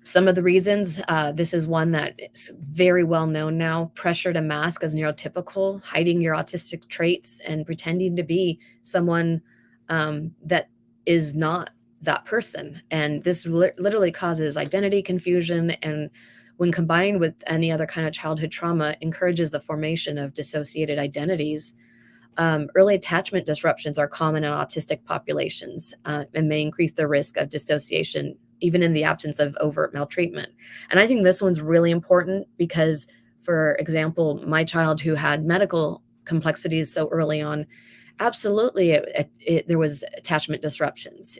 Some of the reasons, this is one that is very well known now: pressure to mask as neurotypical, hiding your autistic traits, and pretending to be someone that is not that person. And this literally causes identity confusion, and when combined with any other kind of childhood trauma, encourages the formation of dissociated identities. Early attachment disruptions are common in autistic populations and may increase the risk of dissociation, even in the absence of overt maltreatment. And I think this one's really important because, for example, my child who had medical complexities so early on, absolutely, there was attachment disruptions.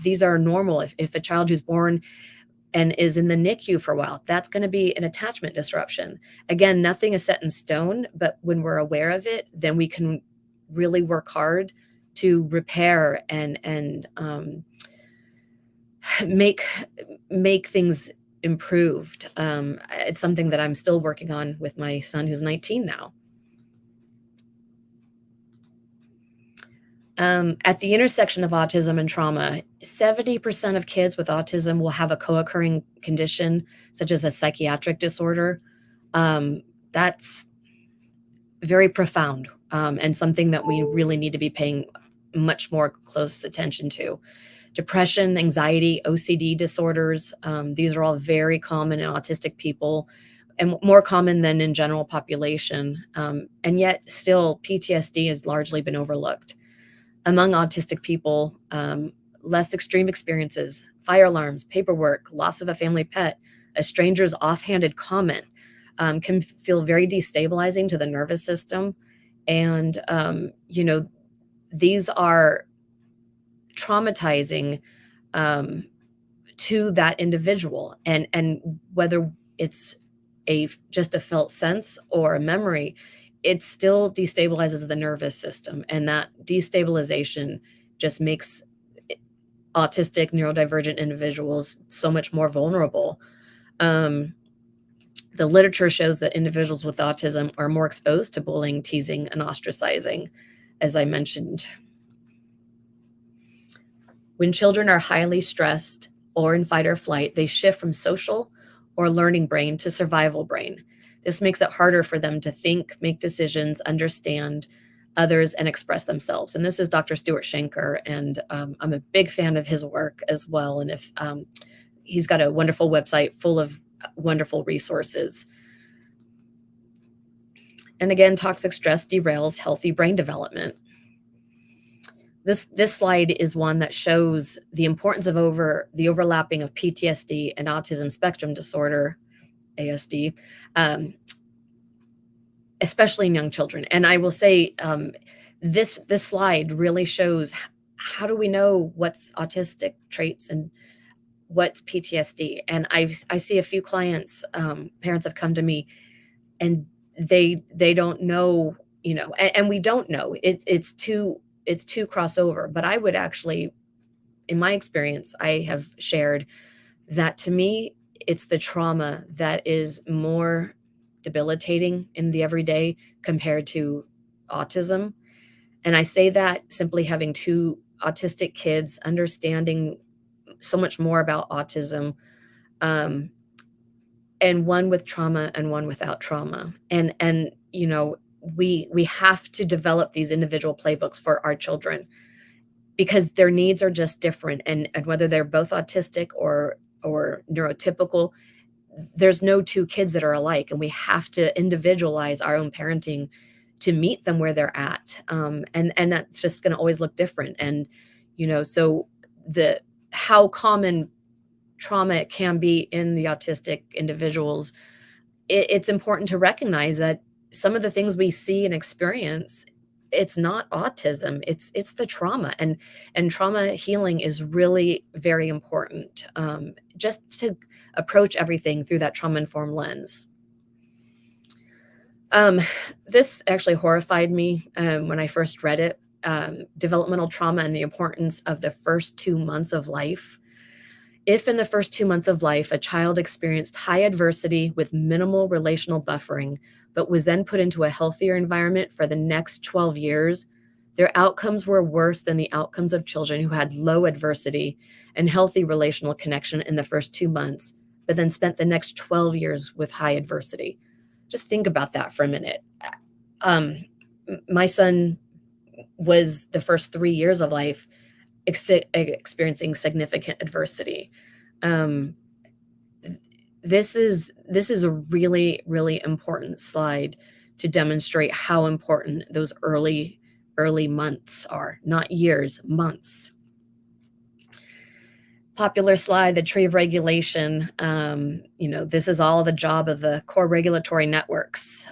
These are normal. If a child who's born and is in the NICU for a while, that's going to be an attachment disruption. Again, nothing is set in stone, but when we're aware of it, then we can really work hard to repair and make things improved. It's something that I'm still working on with my son, who's 19 now. At the intersection of autism and trauma, 70% of kids with autism will have a co-occurring condition, such as a psychiatric disorder. That's very profound, and something that we really need to be paying much more close attention to. Depression, anxiety, OCD disorders, these are all very common in autistic people and more common than in general population. And yet still PTSD has largely been overlooked. Among autistic people, less extreme experiences, fire alarms, paperwork, loss of a family pet, a stranger's offhanded comment can feel very destabilizing to the nervous system. And, these are traumatizing to that individual. And whether it's just a felt sense or a memory, it still destabilizes the nervous system. And that destabilization just makes autistic, neurodivergent individuals so much more vulnerable. The literature shows that individuals with autism are more exposed to bullying, teasing, and ostracizing, as I mentioned. When children are highly stressed or in fight or flight, they shift from social or learning brain to survival brain. This makes it harder for them to think, make decisions, understand others, and express themselves. And this is Dr. Stuart Shanker, and I'm a big fan of his work as well. And if he's got a wonderful website full of wonderful resources. And again, toxic stress derails healthy brain development. This slide is one that shows the importance of the overlapping of PTSD and autism spectrum disorder, ASD, especially in young children. And I will say this slide really shows how do we know what's autistic traits and what's PTSD. And I see a few clients, parents have come to me, and they don't know, and we don't know. It's too crossover. But I would actually, in my experience, I have shared that to me, it's the trauma that is more debilitating in the everyday compared to autism. And I say that simply having two autistic kids, understanding so much more about autism, and one with trauma and one without trauma. And we have to develop these individual playbooks for our children because their needs are just different. And whether they're both autistic or neurotypical, there's no two kids that are alike, and we have to individualize our own parenting to meet them where they're at. And that's just going to always look different. And, so how common trauma can be in the autistic individuals, it's important to recognize that some of the things we see and experience, it's not autism, it's the trauma, and trauma healing is really very important, just to approach everything through that trauma-informed lens. This actually horrified me when I first read it, developmental trauma and the importance of the first 2 months of life. If in the first 2 months of life, a child experienced high adversity with minimal relational buffering, but was then put into a healthier environment for the next 12 years, their outcomes were worse than the outcomes of children who had low adversity and healthy relational connection in the first 2 months, but then spent the next 12 years with high adversity. Just think about that for a minute. My son was the first 3 years of life experiencing significant adversity. This is a really, really important slide to demonstrate how important those early months are, not years, months. Popular slide, the tree of regulation. This is all the job of the core regulatory networks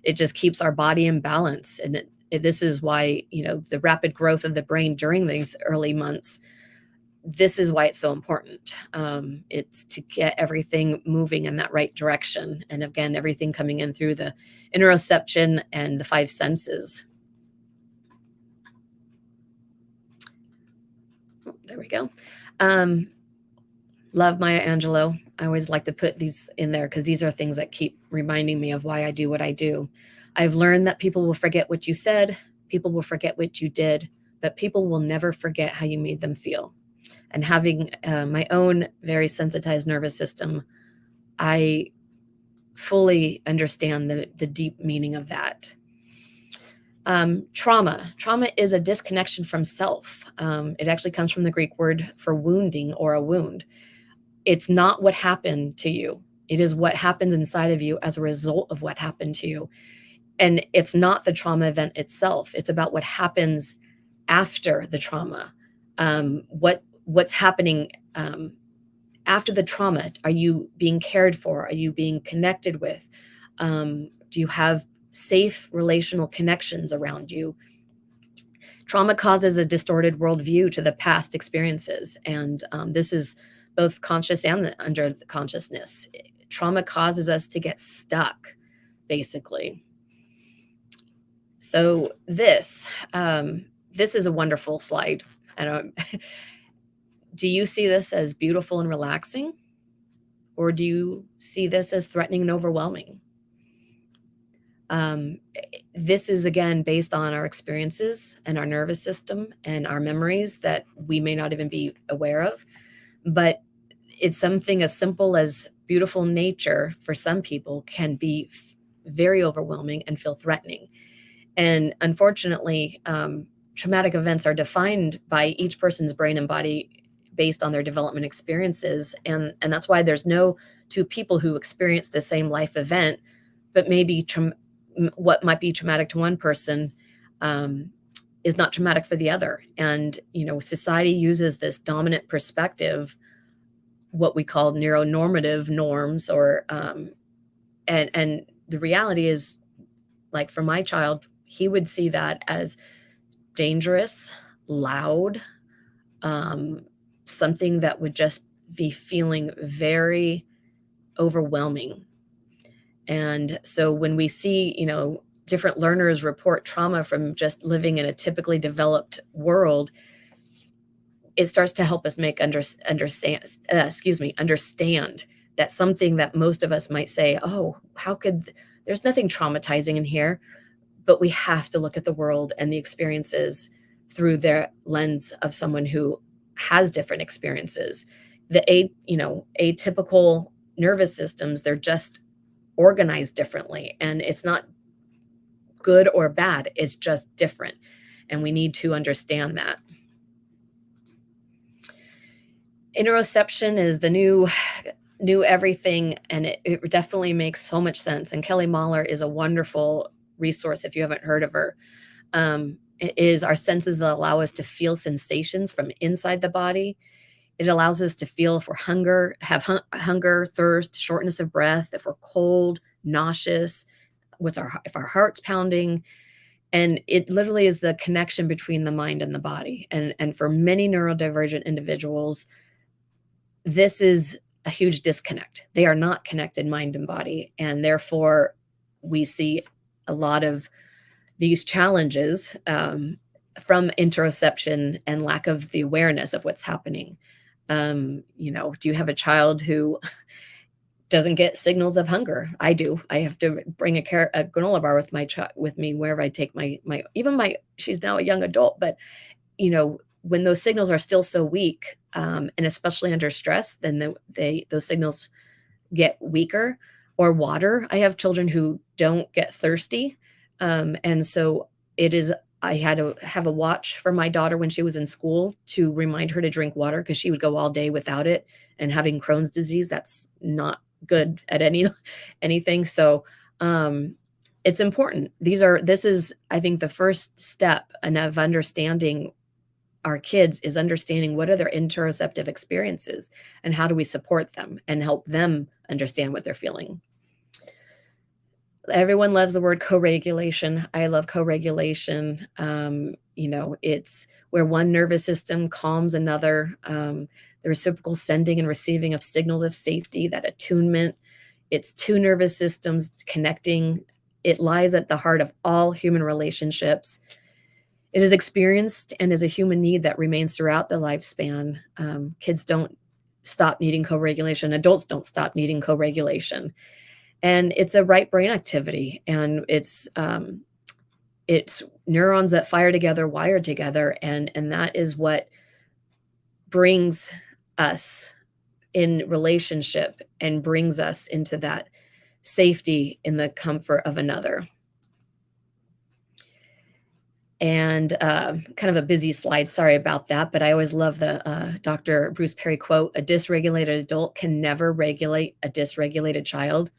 it just keeps our body in balance. And this is why, the rapid growth of the brain during these early months, this is why it's so important. It's to get everything moving in that right direction. And again, everything coming in through the interoception and the 5 senses. There we go. Love Maya Angelou. I always like to put these in there because these are things that keep reminding me of why I do what I do. I've learned that people will forget what you said, people will forget what you did, but people will never forget how you made them feel. And having my own very sensitized nervous system, I fully understand the deep meaning of that. Trauma is a disconnection from self. It actually comes from the Greek word for wounding or a wound. It's not what happened to you. It is what happens inside of you as a result of what happened to you. And it's not the trauma event itself. It's about what happens after the trauma. What's happening after the trauma? Are you being cared for? Are you being connected with? Do you have safe relational connections around you? Trauma causes a distorted worldview to the past experiences. And this is both conscious and under the consciousness. Trauma causes us to get stuck, basically. So this is a wonderful slide. Do you see this as beautiful and relaxing? Or do you see this as threatening and overwhelming? This is, again, based on our experiences and our nervous system and our memories that we may not even be aware of. But it's something as simple as beautiful nature for some people can be very overwhelming and feel threatening. And unfortunately, traumatic events are defined by each person's brain and body based on their development experiences. And that's why there's no two people who experience the same life event, but maybe what might be traumatic to one person is not traumatic for the other. And, society uses this dominant perspective, what we call neuronormative norms, or, and the reality is, like for my child, he would see that as dangerous, loud, something that would just be feeling very overwhelming. And so when we see, different learners report trauma from just living in a typically developed world, it starts to help us understand that something that most of us might say, oh, there's nothing traumatizing in here. but we have to look at the world and the experiences through their lens of someone who has different experiences. The atypical nervous systems, they're just organized differently, and it's not good or bad, it's just different, and we need to understand that. Interoception is the new everything, and it definitely makes so much sense. And Kelly Mahler is a wonderful resource if you haven't heard of her. It is our senses that allow us to feel sensations from inside the body. It allows us to feel if we're have hunger, thirst, shortness of breath, if we're cold, nauseous, if our heart's pounding. And it literally is the connection between the mind and the body. And for many neurodivergent individuals, this is a huge disconnect. They are not connected mind and body. And therefore, we see a lot of these challenges from interoception and lack of the awareness of what's happening. Do you have a child who doesn't get signals of hunger? I do. I have to bring a granola bar with me wherever I take she's now a young adult, but when those signals are still so weak, and especially under stress, then those signals get weaker. Or water. I have children who don't get thirsty. And so I had to have a watch for my daughter when she was in school to remind her to drink water, because she would go all day without it, and having Crohn's disease, that's not good at anything. So it's important. This is, I think, the first step of understanding our kids is understanding what are their interoceptive experiences and how do we support them and help them understand what they're feeling. Everyone loves the word co-regulation. I love co-regulation. It's where one nervous system calms another. The reciprocal sending and receiving of signals of safety, that attunement. It's two nervous systems connecting. It lies at the heart of all human relationships. It is experienced and is a human need that remains throughout the lifespan. Kids don't stop needing co-regulation. Adults don't stop needing co-regulation. And it's a right brain activity, and it's neurons that fire together, wired together, and that is what brings us in relationship and brings us into that safety in the comfort of another. And kind of a busy slide, sorry about that, but I always love the Dr. Bruce Perry quote: "A dysregulated adult can never regulate a dysregulated child.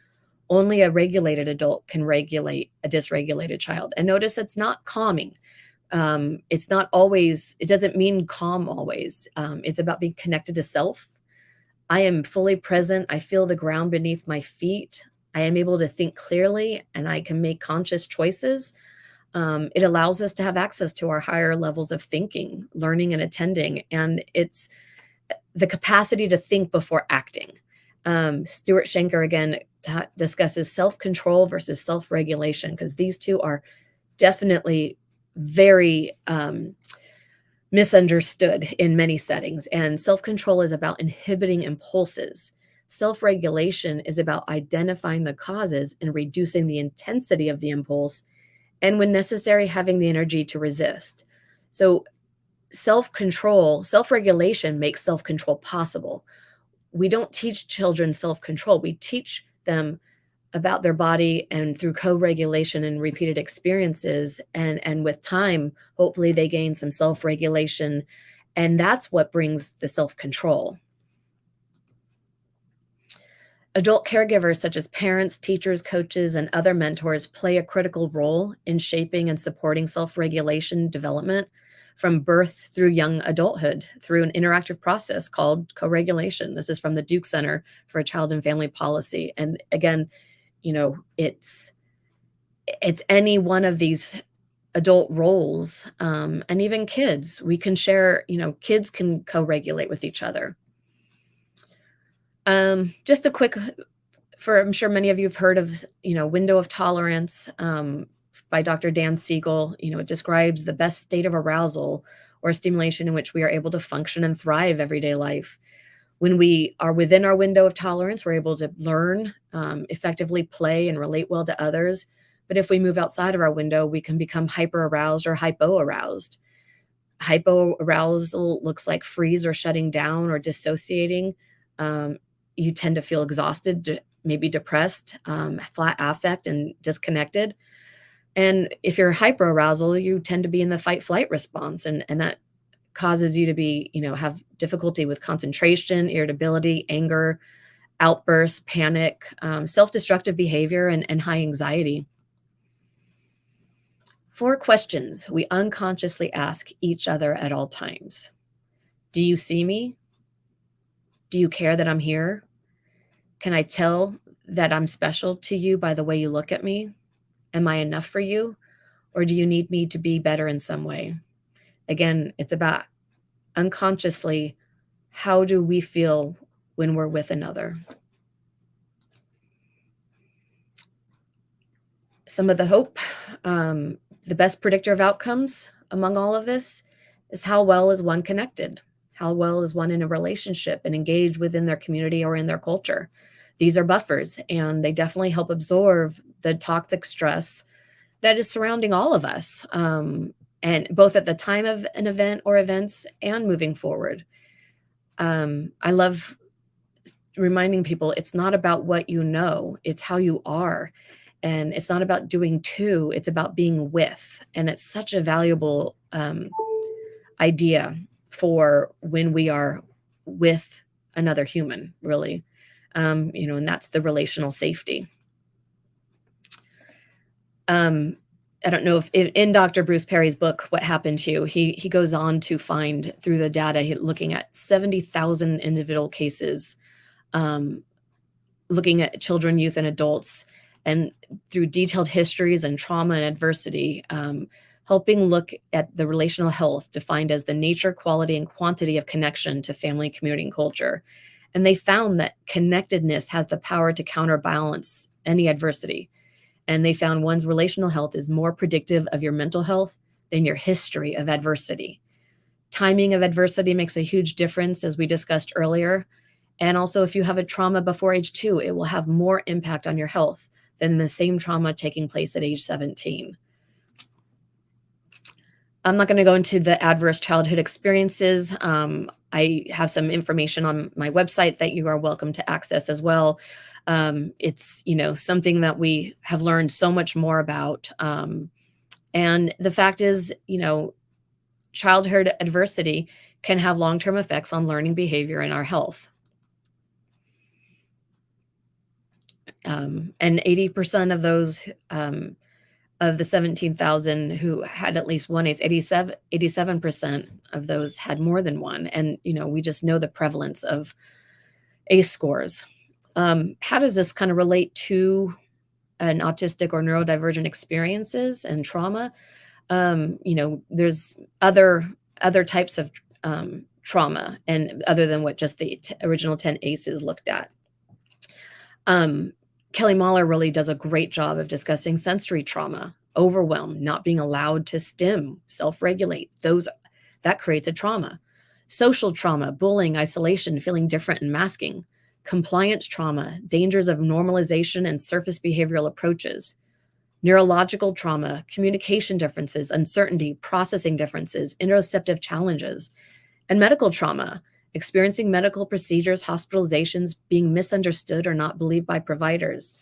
Only a regulated adult can regulate a dysregulated child." And notice it's not calming. It's not always, it doesn't mean calm always. It's about being connected to self. I am fully present. I feel the ground beneath my feet. I am able to think clearly, and I can make conscious choices. It allows us to have access to our higher levels of thinking, learning, and attending. And it's the capacity to think before acting. Stuart Schenker, again, discusses self-control versus self-regulation, because these two are definitely very misunderstood in many settings. And self-control is about inhibiting impulses. Self-regulation is about identifying the causes and reducing the intensity of the impulse, and when necessary, having the energy to resist. So self-control, self-regulation makes self-control possible. We don't teach children self-control. We teach them about their body, and through co-regulation and repeated experiences. And with time, hopefully they gain some self-regulation. And that's what brings the self-control. Adult caregivers such as parents, teachers, coaches, and other mentors play a critical role in shaping and supporting self-regulation development from birth through young adulthood through an interactive process called co-regulation. This is from the Duke Center for Child and Family Policy. And again, it's any one of these adult roles, and even kids. We can share, kids can co-regulate with each other. Just a quick, I'm sure many of you have heard of, window of tolerance by Dr. Dan Siegel. It describes the best state of arousal or stimulation in which we are able to function and thrive everyday life. When we are within our window of tolerance, we're able to learn, effectively play, and relate well to others. But if we move outside of our window, we can become hyper-aroused or hypo-aroused. Hypo-arousal looks like freeze or shutting down or dissociating. You tend to feel exhausted, maybe depressed, flat affect, and disconnected. And if you're hyper-arousal, you tend to be in the fight-flight response, and that causes you to be, have difficulty with concentration, irritability, anger, outbursts, panic, self-destructive behavior, and high anxiety. 4 questions we unconsciously ask each other at all times. Do you see me? Do you care that I'm here? Can I tell that I'm special to you by the way you look at me? Am I enough for you? Or do you need me to be better in some way? Again, it's about unconsciously, how do we feel when we're with another? Some of the hope, the best predictor of outcomes among all of this is how well is one connected? How well is one in a relationship and engaged within their community or in their culture? These are buffers, and they definitely help absorb the toxic stress that is surrounding all of us, and both at the time of an event or events and moving forward. I love reminding people it's not about what you know, it's how you are. And it's not about doing to, it's about being with. And it's such a valuable idea for when we are with another human, really. And that's the relational safety. I don't know if in Dr. Bruce Perry's book, What Happened to You, he goes on to find through the data, looking at 70,000 individual cases, looking at children, youth, and adults, and through detailed histories and trauma and adversity, helping look at the relational health defined as the nature, quality, and quantity of connection to family, community, and culture. And they found that connectedness has the power to counterbalance any adversity. And they found one's relational health is more predictive of your mental health than your history of adversity. Timing of adversity makes a huge difference, as we discussed earlier. And also, if you have a trauma before age 2, it will have more impact on your health than the same trauma taking place at age 17. I'm not going to go into the adverse childhood experiences. I have some information on my website that you are welcome to access as well. It's, something that we have learned so much more about. And the fact is, childhood adversity can have long-term effects on learning behavior and our health. And 80% of those, of the 17,000 who had at least one ACE, 87% of those had more than one. And, we just know the prevalence of ACE scores. How does this kind of relate to an autistic or neurodivergent experiences and trauma? There's other types of trauma, and other than what just the original 10 ACEs looked at. Kelly Mahler really does a great job of discussing sensory trauma, overwhelm, not being allowed to stim, self-regulate. That creates a trauma. Social trauma, bullying, isolation, feeling different and masking. Compliance trauma, dangers of normalization and surface behavioral approaches. Neurological trauma, communication differences, uncertainty, processing differences, interoceptive challenges. And medical trauma, experiencing medical procedures, hospitalizations, being misunderstood or not believed by providers.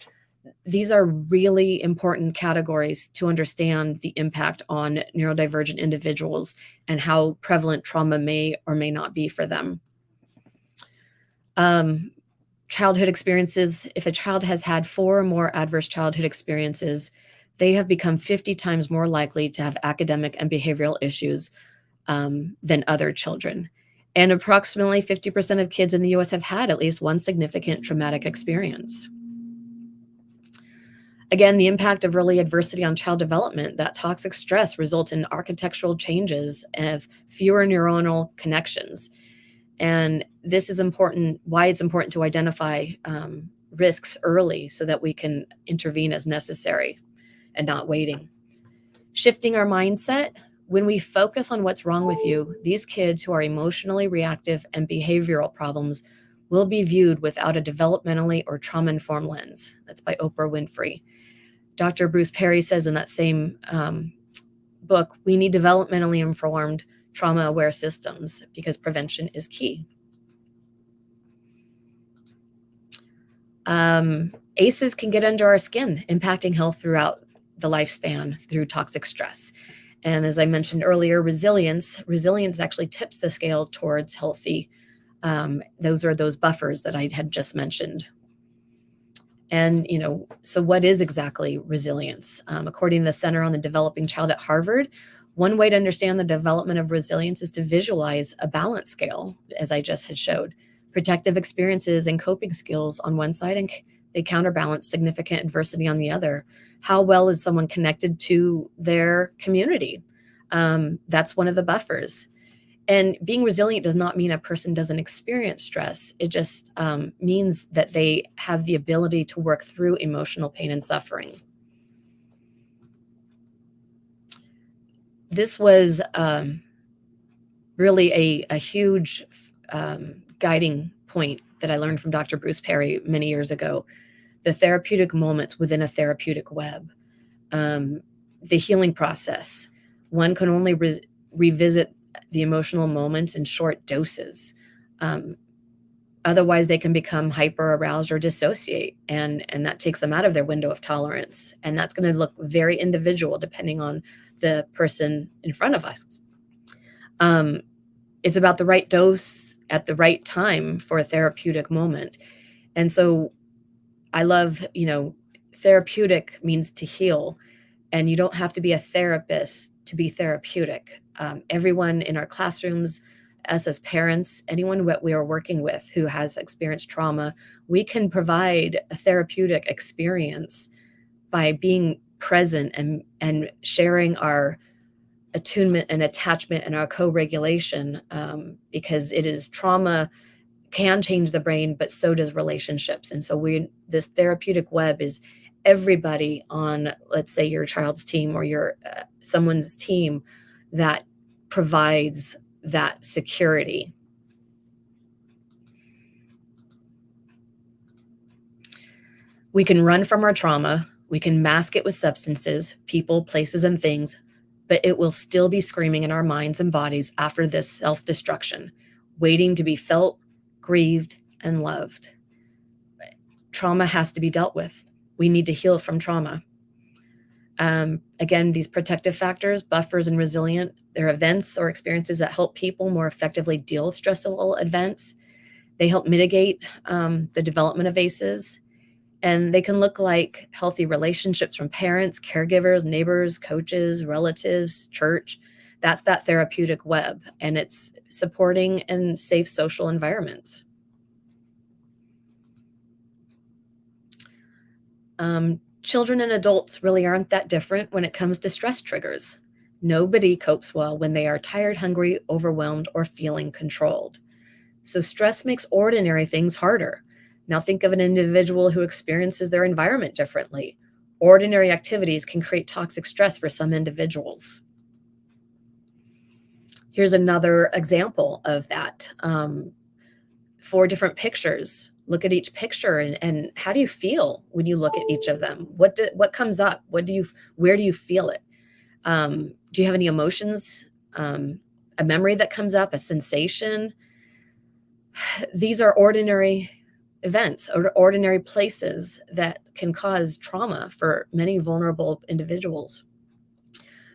These are really important categories to understand the impact on neurodivergent individuals and how prevalent trauma may or may not be for them. Childhood experiences, if a child has had 4 or more adverse childhood experiences, they have become 50 times more likely to have academic and behavioral issues than other children. And approximately 50% of kids in the US have had at least one significant traumatic experience. Again, the impact of early adversity on child development, that toxic stress results in architectural changes of fewer neuronal connections. And this is important, why it's important to identify risks early so that we can intervene as necessary and not waiting. Shifting our mindset. When we focus on what's wrong with you, these kids who are emotionally reactive and behavioral problems will be viewed without a developmentally or trauma-informed lens. That's by Oprah Winfrey. Dr. Bruce Perry says in that same book, we need developmentally informed trauma-aware systems because prevention is key. ACEs can get under our skin, impacting health throughout the lifespan through toxic stress. And as I mentioned earlier, resilience actually tips the scale towards healthy. Those are those buffers that I had just mentioned. And, so what is exactly resilience? According to the Center on the Developing Child at Harvard, one way to understand the development of resilience is to visualize a balance scale, as I just had showed. Protective experiences and coping skills on one side, and they counterbalance significant adversity on the other. How well is someone connected to their community? That's one of the buffers. And being resilient does not mean a person doesn't experience stress. It just means that they have the ability to work through emotional pain and suffering. This was really a huge guiding point that I learned from Dr. Bruce Perry many years ago. The therapeutic moments within a therapeutic web. The healing process. One can only revisit the emotional moments in short doses. Otherwise, they can become hyper aroused or dissociate, and that takes them out of their window of tolerance. And that's going to look very individual depending on the person in front of us. It's about the right dose at the right time for a therapeutic moment. And so I love, therapeutic means to heal, and you don't have to be a therapist to be therapeutic. Everyone in our classrooms, us as parents, anyone that we are working with who has experienced trauma, we can provide a therapeutic experience by being present and sharing our attunement and attachment and our co-regulation, because it is trauma can change the brain, but so does relationships. And so this therapeutic web is everybody on, let's say, your child's team or your someone's team that provides that security. We can run from our trauma. We can mask it with substances, people, places, and things, but it will still be screaming in our minds and bodies after this self-destruction, waiting to be felt, grieved, and loved. Trauma has to be dealt with. We need to heal from trauma. Again, these protective factors, buffers, and resilient, they're events or experiences that help people more effectively deal with stressful events. They help mitigate the development of ACEs, and they can look like healthy relationships from parents, caregivers, neighbors, coaches, relatives, church. That's that therapeutic web, and it's supporting and safe social environments. Children and adults really aren't that different when it comes to stress triggers. Nobody copes well when they are tired, hungry, overwhelmed, or feeling controlled. So stress makes ordinary things harder. Now think of an individual who experiences their environment differently. Ordinary activities can create toxic stress for some individuals. Here's another example of that. 4 different pictures. Look at each picture and how do you feel when you look at each of them? What comes up? Where do you feel it? Do you have any emotions? A memory that comes up, a sensation? These are ordinary events or ordinary places that can cause trauma for many vulnerable individuals.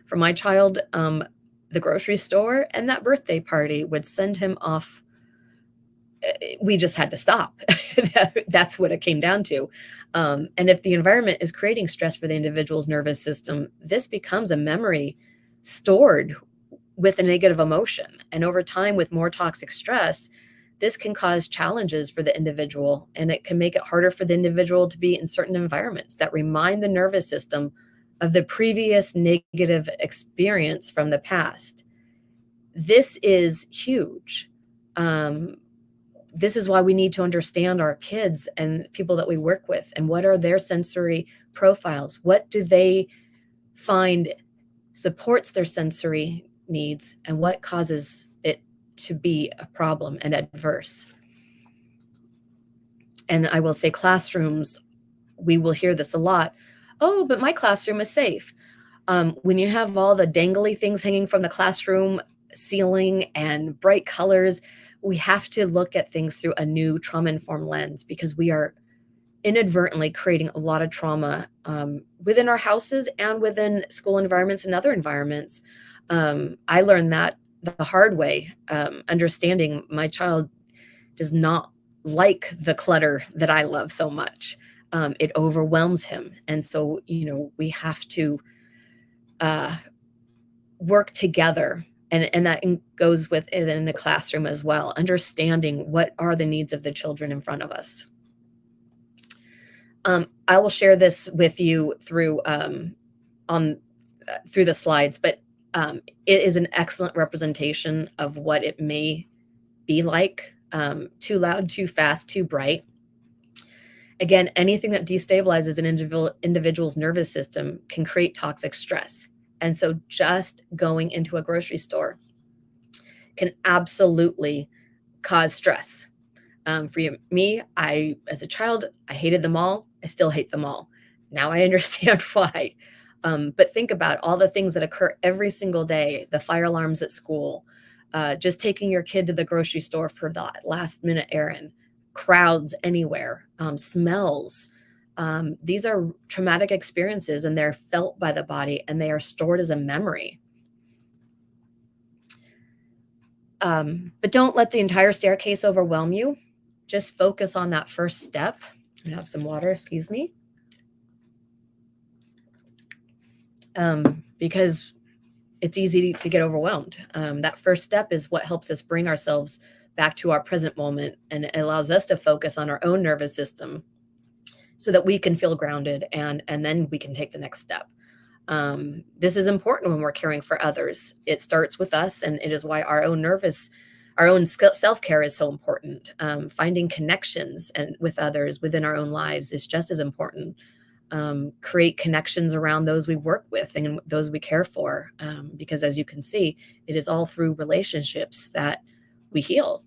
For my child, the grocery store and that birthday party would send him off. We just had to stop. That's what it came down to. And if the environment is creating stress for the individual's nervous system, this becomes a memory stored with a negative emotion. And over time, with more toxic stress, this can cause challenges for the individual, and it can make it harder for the individual to be in certain environments that remind the nervous system of the previous negative experience from the past. This is huge. This is why we need to understand our kids and people that we work with, and what are their sensory profiles? What do they find supports their sensory needs, and what causes it to be a problem and adverse? And I will say classrooms, we will hear this a lot. oh, but my classroom is safe. When you have all the dangly things hanging from the classroom ceiling and bright colors, we have to look at things through a new trauma-informed lens, because we are inadvertently creating a lot of trauma within our houses and within school environments and other environments. I learned that the hard way, understanding my child does not like the clutter that I love so much. It overwhelms him. And so, we have to work together. And that goes within the classroom as well, understanding what are the needs of the children in front of us. I will share this with you through through the slides, but it is an excellent representation of what it may be like. Too loud, too fast, too bright. Again, anything that destabilizes an individual's nervous system can create toxic stress. And so just going into a grocery store can absolutely cause stress. Me, as a child, I hated them all. I still hate them all. Now I understand why. But think about all the things that occur every single day, the fire alarms at school, just taking your kid to the grocery store for the last minute errand, crowds anywhere, smells. These are traumatic experiences, and they're felt by the body, and they are stored as a memory. But don't let the entire staircase overwhelm you. Just focus on that first step. I'm gonna have some water, excuse me. Because it's easy to get overwhelmed. That first step is what helps us bring ourselves back to our present moment, and it allows us to focus on our own nervous system so that we can feel grounded, and then we can take the next step. This is important when we're caring for others. It starts with us, and it is why our own self-care is so important. Finding connections with others within our own lives is just as important. Create connections around those we work with and those we care for, because as you can see, it is all through relationships that we heal.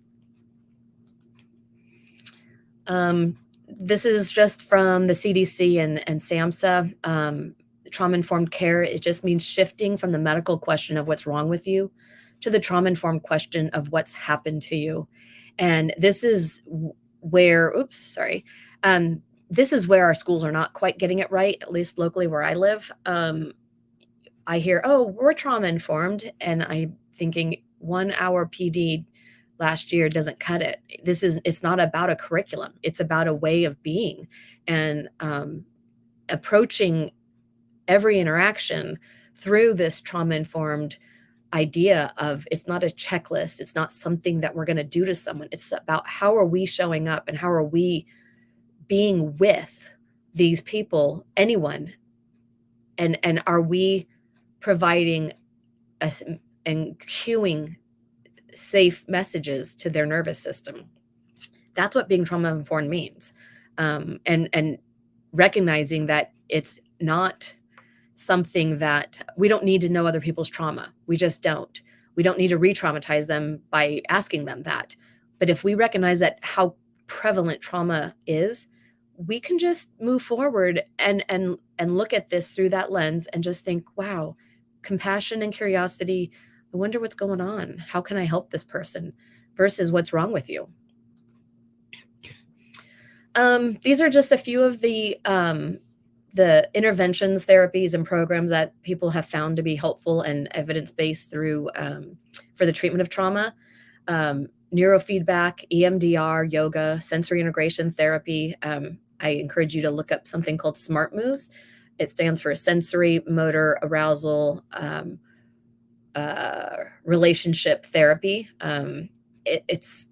This is just from the CDC and SAMHSA. Trauma-informed care, it just means shifting from the medical question of what's wrong with you to the trauma-informed question of what's happened to you. And this is where, this is where our schools are not quite getting it right, at least locally where I live. I hear, oh, we're trauma-informed, and I'm thinking 1 hour PD last year doesn't cut it. It's not about a curriculum. It's about a way of being, and approaching every interaction through this trauma-informed idea of, it's not a checklist. It's not something that we're going to do to someone. It's about how are we showing up, and how are we being with these people, anyone, and are we providing and cueing safe messages to their nervous system. That's what being trauma informed means. And recognizing that it's not something that we don't need to know other people's trauma. We just don't. We don't need to re-traumatize them by asking them that. But if we recognize that how prevalent trauma is, we can just move forward and look at this through that lens and just think, wow, compassion and curiosity. I wonder what's going on. How can I help this person? Versus what's wrong with you. These are just a few of the interventions, therapies, and programs that people have found to be helpful and evidence-based through for the treatment of trauma. Neurofeedback, EMDR, yoga, sensory integration therapy. I encourage you to look up something called SMART Moves. It stands for sensory, motor, arousal, relationship therapy. It's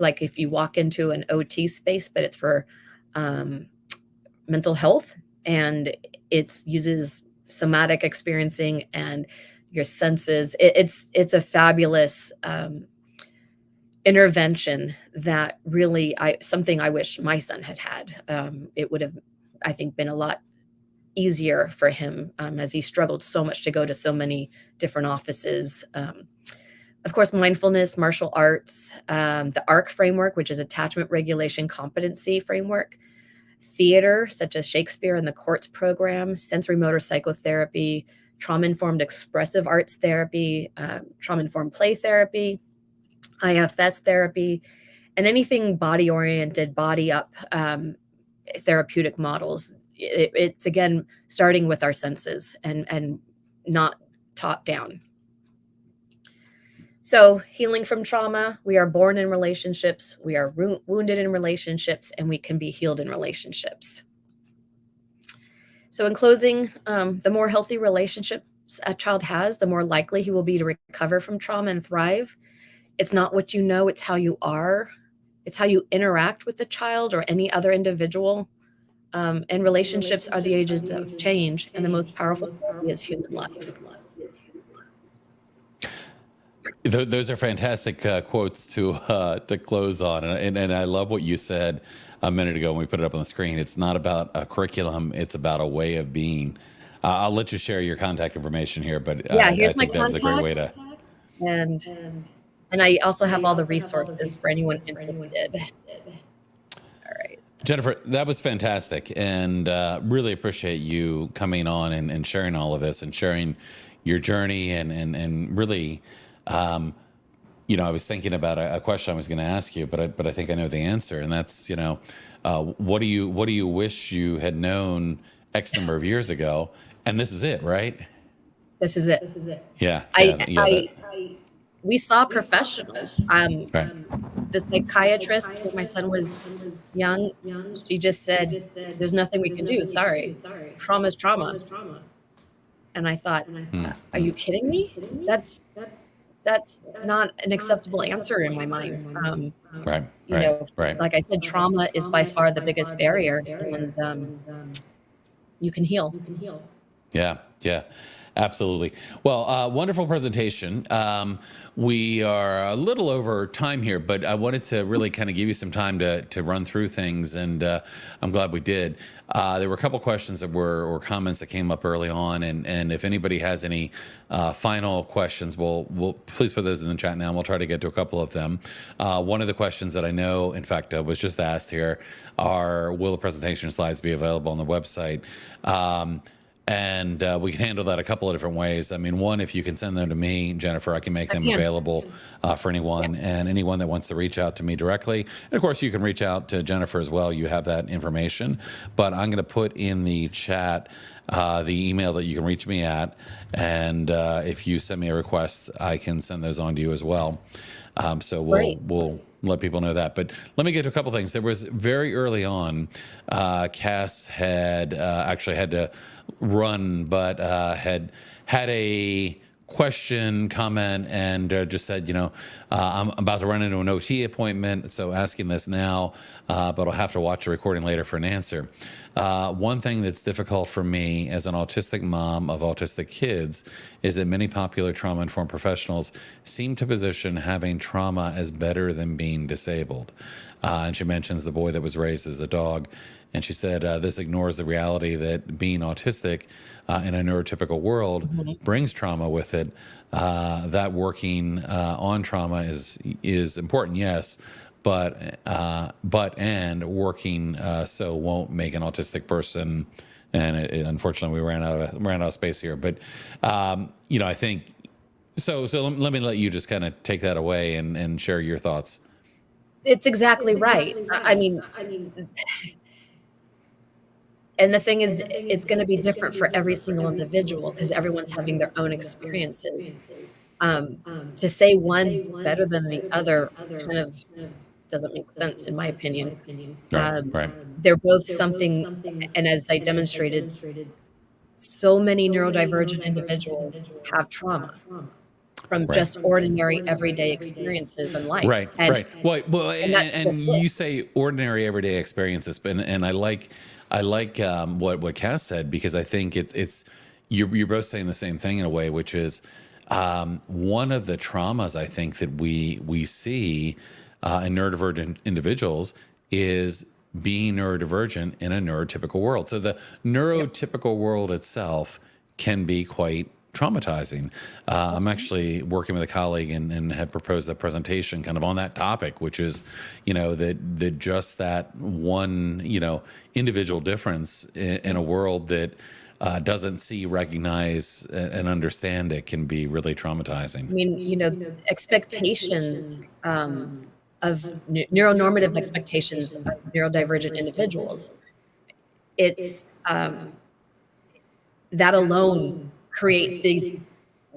like if you walk into an OT space, but it's for mental health, and it uses somatic experiencing and your senses. It's a fabulous intervention that really something I wish my son had. It would have, I think, been a lot easier for him as he struggled so much to go to so many different offices. Of course, mindfulness, martial arts, the ARC framework, which is attachment regulation competency framework. theater, such as Shakespeare and the Courts program, sensory motor psychotherapy, trauma-informed expressive arts therapy, trauma-informed play therapy, IFS therapy, and anything body-oriented, body-up therapeutic models. It's, again, starting with our senses and not top down. So healing from trauma, we are born in relationships, we are wounded in relationships, and we can be healed in relationships. So in closing, the more healthy relationships a child has, the more likely he will be to recover from trauma and thrive. It's not what you know, it's how you are. It's how you interact with the child or any other individual. And relationships are the agents of change, and the most powerful is human love. Those are fantastic quotes to close on, and I love what you said a minute ago when we put it up on the screen. It's not about a curriculum; it's about a way of being. I'll let you share your contact information here, but yeah, I here's think my that was a great way to. And I also have all the resources for anyone interested. All right. Jennifer, that was fantastic, and really appreciate you coming on and sharing all of this and sharing your journey and really. I was thinking about a question I was going to ask you, but I think I know the answer, and that's, what do you wish you had known X number of years ago? And this is it, right? This is it. Yeah. We saw professionals. Right. The psychiatrist when my son was young, she just said, "There's nothing we can do. Sorry, trauma is trauma." And I thought, "Are you kidding me? That's not an acceptable answer in my mind." Right. Like I said, trauma is by far the biggest barrier, and you can heal. Yeah. Absolutely. Well, wonderful presentation. We are a little over time here, but I wanted to really kind of give you some time to run through things, and I'm glad we did. There were a couple questions that or comments that came up early on, and if anybody has any final questions, we'll please put those in the chat now, and we'll try to get to a couple of them. One of the questions that I know, in fact, was just asked here are, will the presentation slides be available on the website? And we can handle that a couple of different ways. I mean, one, if you can send them to me, Jennifer, I can make them available for anyone, and anyone that wants to reach out to me directly. And of course, you can reach out to Jennifer as well. You have that information. But I'm going to put in the chat the email that you can reach me at. And if you send me a request, I can send those on to you as well. So we'll let people know that. But let me get to a couple things. There was very early on, Cass had actually had to run, but had a question, comment, and just said, I'm about to run into an OT appointment, so asking this now, but I'll have to watch a recording later for an answer. One thing that's difficult for me as an autistic mom of autistic kids is that many popular trauma-informed professionals seem to position having trauma as better than being disabled. And she mentions the boy that was raised as a dog. And she said, this ignores the reality that being autistic in a neurotypical world brings trauma with it. That working on trauma is important, yes, but working so won't make an autistic person. And unfortunately, we ran out of space here. But I think so. Let me let you just kind of take that away and share your thoughts. It's exactly right. I mean. And the thing is, it's going to be different for every single individual because everyone's having their own experiences. To say one's better than the other kind of doesn't make sense, in my opinion. Right. They're both something, and as I demonstrated, so many neurodivergent individuals have trauma from just ordinary everyday experiences in life. Right. Well, and you say ordinary everyday experiences, and I like what Cass said, because I think it's you're both saying the same thing in a way, which is one of the traumas I think that we see in neurodivergent individuals is being neurodivergent in a neurotypical world. So the neurotypical world itself can be quite traumatizing. I'm actually working with a colleague and have proposed a presentation kind of on that topic, which is, that just that one, individual difference in a world that doesn't see, recognize, and understand it can be really traumatizing. I mean, expectations of neuronormative expectations of neurodivergent individuals. It's that alone creates these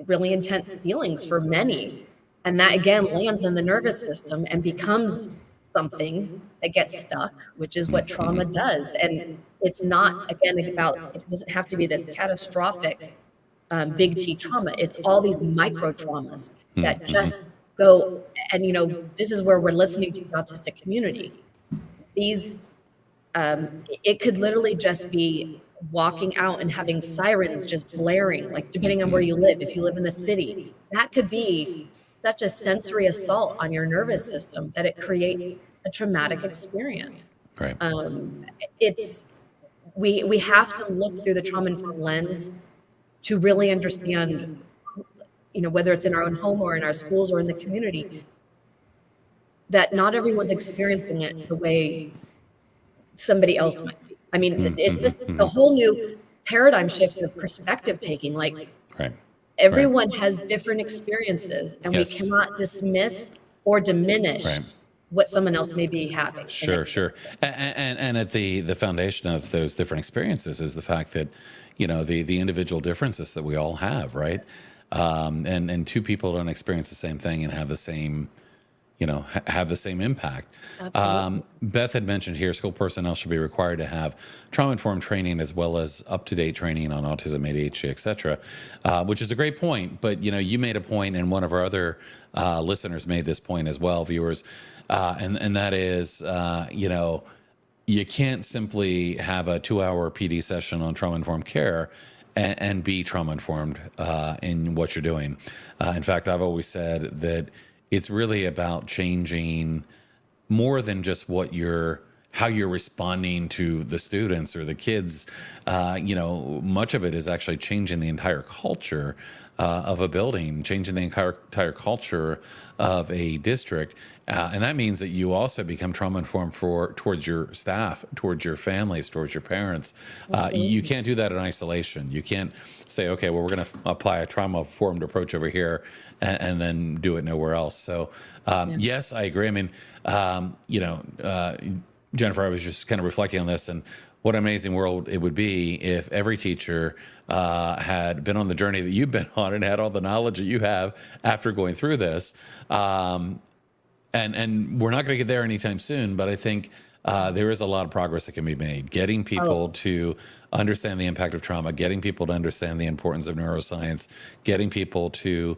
really intense feelings for many. And that again lands in the nervous system and becomes something that gets stuck, which is what trauma does. And it's not, again, about, it doesn't have to be this catastrophic big T trauma. It's all these micro traumas that just go, and this is where we're listening to the autistic community. These, it could literally just be walking out and having sirens just blaring, like depending on where you live. If you live in the city, that could be such a sensory assault on your nervous system that it creates a traumatic experience. Right. We have to look through the trauma-informed lens to really understand, whether it's in our own home or in our schools or in the community, that not everyone's experiencing it the way somebody else might be. I mean, it's just a whole new paradigm shift of perspective taking. Like, Right. everyone has different experiences, and we cannot dismiss or diminish what someone else may be having. Sure. And at the foundation of those different experiences is the fact that, the individual differences that we all have, right? And two people don't experience the same thing and have the same, have the same impact. Beth had mentioned here, school personnel should be required to have trauma-informed training as well as up-to-date training on autism, ADHD, et cetera, which is a great point. But, you made a point, and one of our other listeners made this point as well, viewers, and that is, you can't simply have a 2-hour PD session on trauma-informed care and be trauma-informed in what you're doing. In fact, I've always said that it's really about changing more than just how you're responding to the students or the kids. Much of it is actually changing the entire culture of a building, changing the entire culture of a district. And that means that you also become trauma-informed towards your staff, towards your families, towards your parents. You can't do that in isolation. You can't say, okay, well, we're going to apply a trauma-informed approach over here and then do it nowhere else. So, yes, I agree. I mean, Jennifer, I was just kind of reflecting on this, and what an amazing world it would be if every teacher had been on the journey that you've been on and had all the knowledge that you have after going through this. And we're not going to get there anytime soon, but I think there is a lot of progress that can be made. Getting people to understand the impact of trauma, getting people to understand the importance of neuroscience, getting people to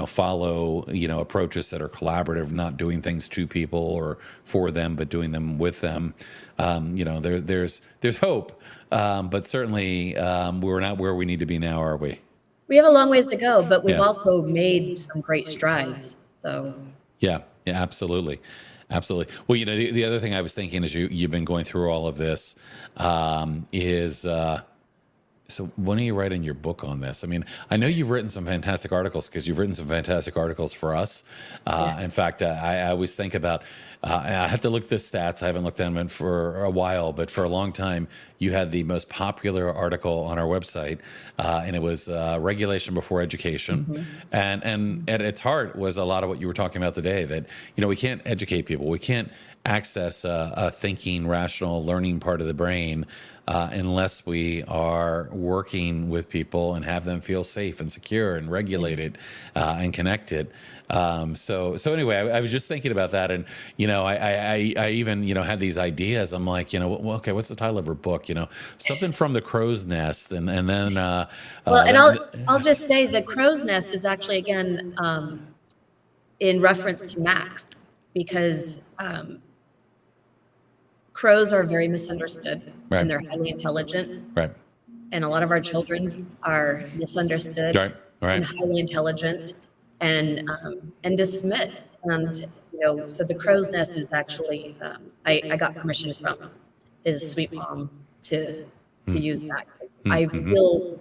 follow, approaches that are collaborative, not doing things to people or for them, but doing them with them. There's hope, but certainly we're not where we need to be now, are we? We have a long ways to go, but we've also made some great strides. So yeah, absolutely. Absolutely. Well, the other thing I was thinking as you've been going through all of this is, so when are you writing your book on this? I mean, I know you've written some fantastic articles because you've written some fantastic articles for us. In fact, I always think about, I have to look at the stats. I haven't looked at them for a while, but for a long time, you had the most popular article on our website, and it was regulation before education. And at its heart was a lot of what you were talking about today, that, we can't educate people. We can't access a thinking, rational, learning part of the brain unless we are working with people and have them feel safe and secure and regulated and connected. So anyway, I was just thinking about that, and I even had these ideas. I'm like, okay, what's the title of her book? Something from the crow's nest, and then I'll just say the crow's nest is actually again in reference to Max, because crows are very misunderstood, and they're highly intelligent. Right. And a lot of our children are misunderstood and highly intelligent and dismissed. And so the crow's nest is actually I got permission from his sweet mom to use that. I feel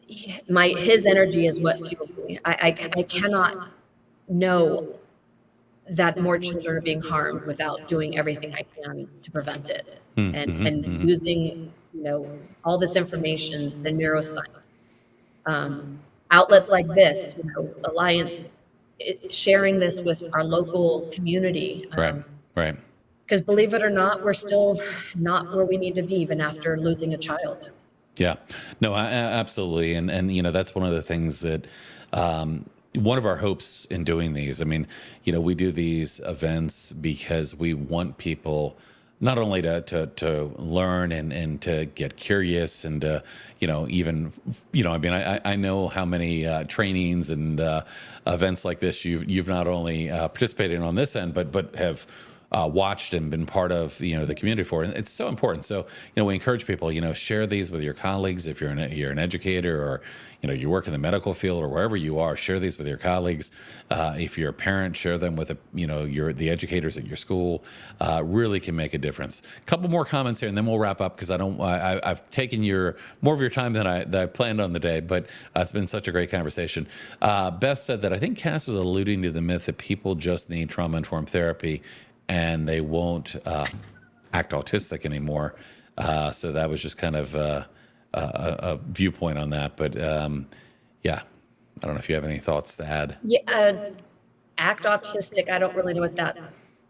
his energy is what fuels me. I cannot know that more children are being harmed without doing everything I can to prevent it. And using, all this information, the neuroscience, outlets like this, Alliance, sharing this with our local community. Right. Because believe it or not, we're still not where we need to be even after losing a child. Yeah, no, absolutely. And, that's one of the things that, one of our hopes in doing these, I mean, we do these events because we want people not only to learn and to get curious and to, even, I mean, I know how many trainings and events like this you've not only participated in on this end, but have watched and been part of, the community for. And it's so important. So, we encourage people, share these with your colleagues. If you're an educator or, you work in the medical field or wherever you are, share these with your colleagues. If you're a parent, share them with, the educators at your school. Really can make a difference. A couple more comments here and then we'll wrap up because I've taken more of your time than I planned on the day, but it's been such a great conversation. Beth said that I think Cass was alluding to the myth that people just need trauma-informed therapy and they won't act autistic anymore. So that was just kind of a viewpoint on that. But yeah, I don't know if you have any thoughts to add. Yeah, act autistic, I don't really know what that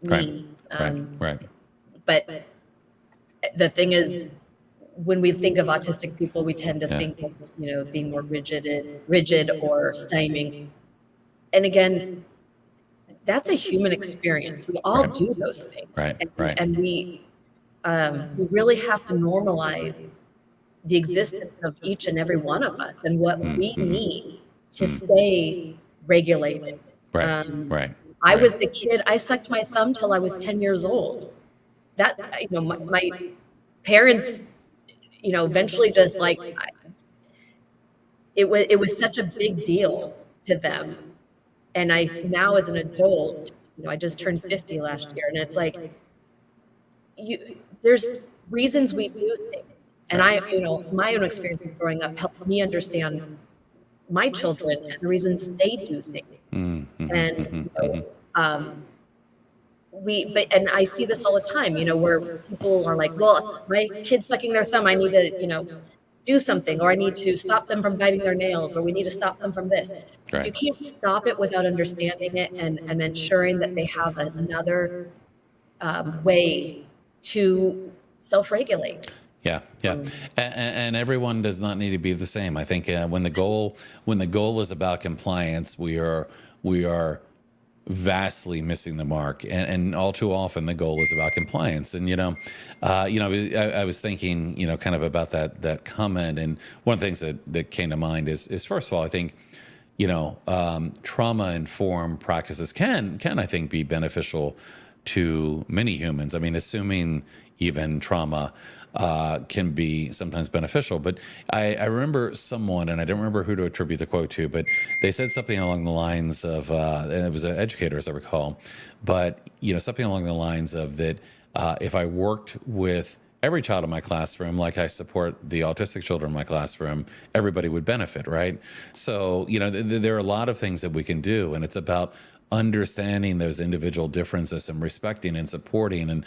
means. Right. But the thing is, when we think of autistic people, we tend to think of, being more rigid or styming. And again, that's a human experience. We all do those things. Right. And we really have to normalize the existence of each and every one of us and what we need to stay regulated. Right. I was the kid, I sucked my thumb till I was 10 years old. That, my parents, eventually just it was such a big deal to them. And now as an adult, I just turned 50 last year, and it's like, there's reasons we do things. And my own experience growing up helped me understand my children and the reasons they do things. And, and I see this all the time, where people are like, well, my kid's sucking their thumb, I need to, do something, or I need to stop them from biting their nails, or we need to stop them from this. Right. You can't stop it without understanding it and ensuring that they have another way to self-regulate. Yeah. And everyone does not need to be the same. I think when the goal is about compliance, we are vastly missing the mark, and all too often the goal is about compliance. And I was thinking kind of about that comment, and one of the things that came to mind is first of all, I think trauma informed practices can I think be beneficial to many humans. I mean, assuming even trauma can be sometimes beneficial. But I remember someone, and I don't remember who to attribute the quote to, but they said something along the lines of, and it was an educator, as I recall, but something along the lines of that if I worked with every child in my classroom like I support the autistic children in my classroom, everybody would benefit, right? So, there are a lot of things that we can do, and it's about understanding those individual differences and respecting and supporting and,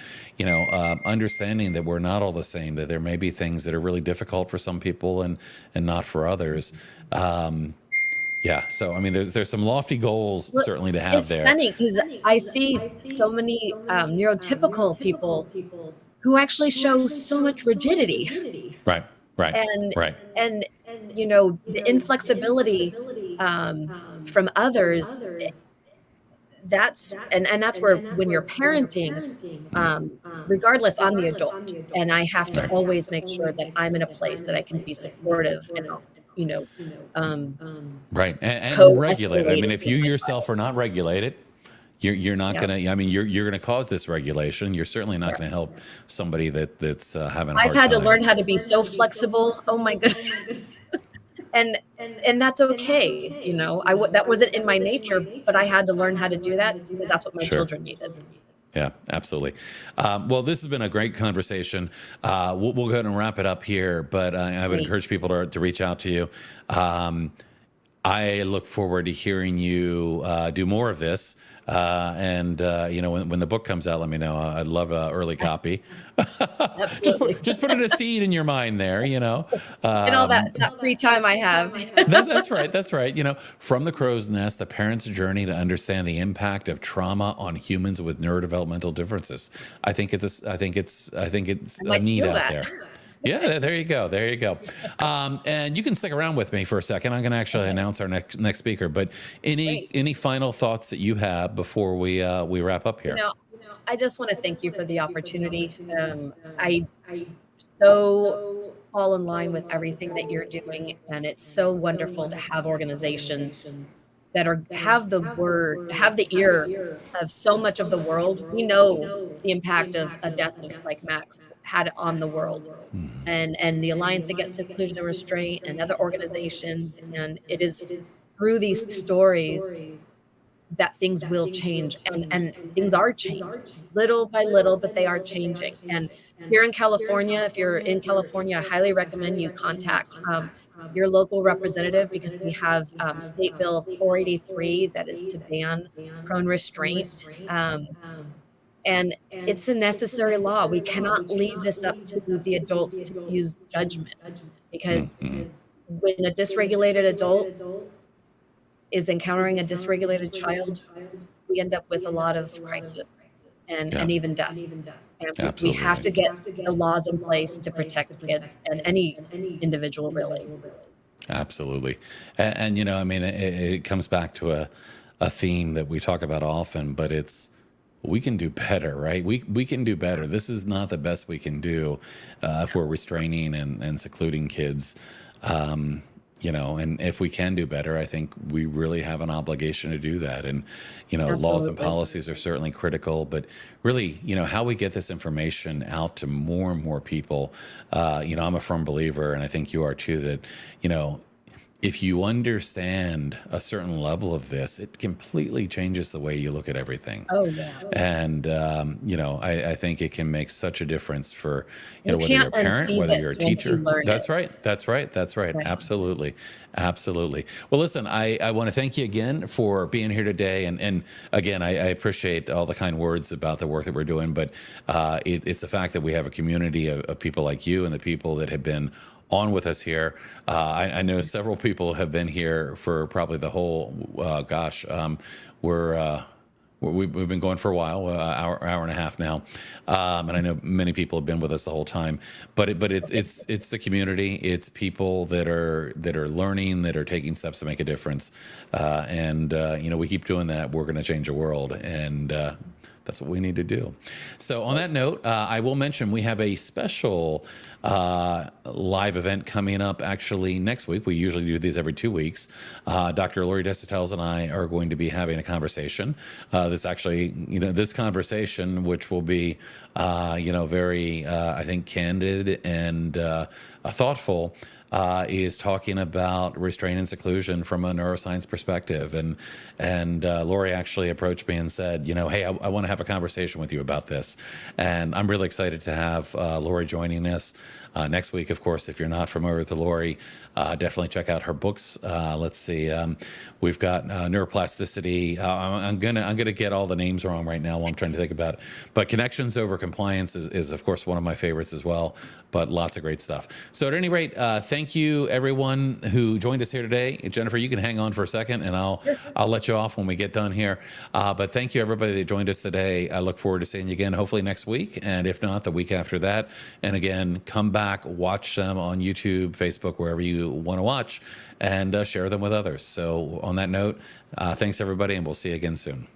understanding that we're not all the same, that there may be things that are really difficult for some people and not for others. So, I mean, there's some lofty goals certainly to have there. It's funny because I see so many neurotypical people who actually show so much rigidity. Right. And the inflexibility from others. That's where when you're parenting, regardless, I'm the adult, and I have to always make sure that I'm in a place that I can be supportive and right and regulate. I mean, if you yourself are not regulated, you're not gonna. I mean, you're gonna cause this regulation. You're certainly not gonna help somebody that's having a hard time. I've had to learn how to be so flexible. Oh my goodness. And that's okay, that wasn't in my nature, but I had to learn how to do that because that's what my children needed. Yeah, absolutely. Well, this has been a great conversation. We'll go ahead and wrap it up here, but I would Great. encourage people to reach out to you. I look forward to hearing you do more of this. When the book comes out, let me know. I'd love an early copy. Absolutely. just put in a seed in your mind there, And all that free time I have. That's right. That's right. From the crow's nest, the parent's journey to understand the impact of trauma on humans with neurodevelopmental differences. I think it's a might need steal out that. there. Yeah, there you go. There you go. And you can stick around with me for a second. I'm going to actually announce our next speaker. But any final thoughts that you have before we wrap up here? I just want to thank you for the opportunity. I so fall in line with everything that you're doing, and it's so wonderful to have organizations that have the ear of so much of the world. We know the impact of a death like Max had on the world, and the Alliance Against Seclusion and Restraint and other organizations, and it is through these stories that things will change, and things are changing little by little, but they are changing. And here in California, if you're in California, I highly recommend you contact your local representative, because we have State Bill 483 that is to ban prone restraint. And it's a necessary law. We cannot leave this up to the adults to use judgment, because when a dysregulated adult is encountering a dysregulated child, we end up with a lot of crisis and even death. And we have to get the laws in place to protect kids and any individual, really. Absolutely. And it comes back to a theme that we talk about often, but it's, we can do better, right? We can do better. This is not the best we can do if we're restraining and secluding kids. And if we can do better, I think we really have an obligation to do that. And, laws and policies are certainly critical, but really, how we get this information out to more and more people. I'm a firm believer, and I think you are too, that, if you understand a certain level of this, it completely changes the way you look at everything. Oh, yeah. And, I think it can make such a difference for, whether you're a can't parent, unsee whether this you're a once you teacher. learn That's it. right. That's right. That's right. Right. Absolutely. Absolutely. Well, listen, I want to thank you again for being here today. And again, I appreciate all the kind words about the work that we're doing, but it's the fact that we have a community of people like you and the people that have been on with us here. I know several people have been here for probably the whole, we've been going for a while, hour and a half now. And I know many people have been with us the whole time, but it's the community. It's people that are learning, that are taking steps to make a difference. We keep doing that. We're going to change the world. And, that's what we need to do. So on that note, I will mention we have a special live event coming up actually next week. We usually do these every 2 weeks. Dr. Lori Desautel and I are going to be having a conversation. This conversation, which will be, very, I think, candid and thoughtful, is talking about restraint and seclusion from a neuroscience perspective. And Lori actually approached me and said, hey, I want to have a conversation with you about this. And I'm really excited to have Lori joining us next week. Of course, if you're not familiar with Lori, definitely check out her books. Let's see. We've got neuroplasticity. I'm gonna get all the names wrong right now while I'm trying to think about it. But Connections Over Compliance is of course one of my favorites as well. But lots of great stuff. So at any rate, thank you everyone who joined us here today. Jennifer, you can hang on for a second, and I'll let you off when we get done here. But thank you everybody that joined us today. I look forward to seeing you again, hopefully next week, and if not, the week after that. And again, come back, watch them on YouTube, Facebook, wherever you want to watch, and share them with others. So on that note, thanks everybody, and we'll see you again soon.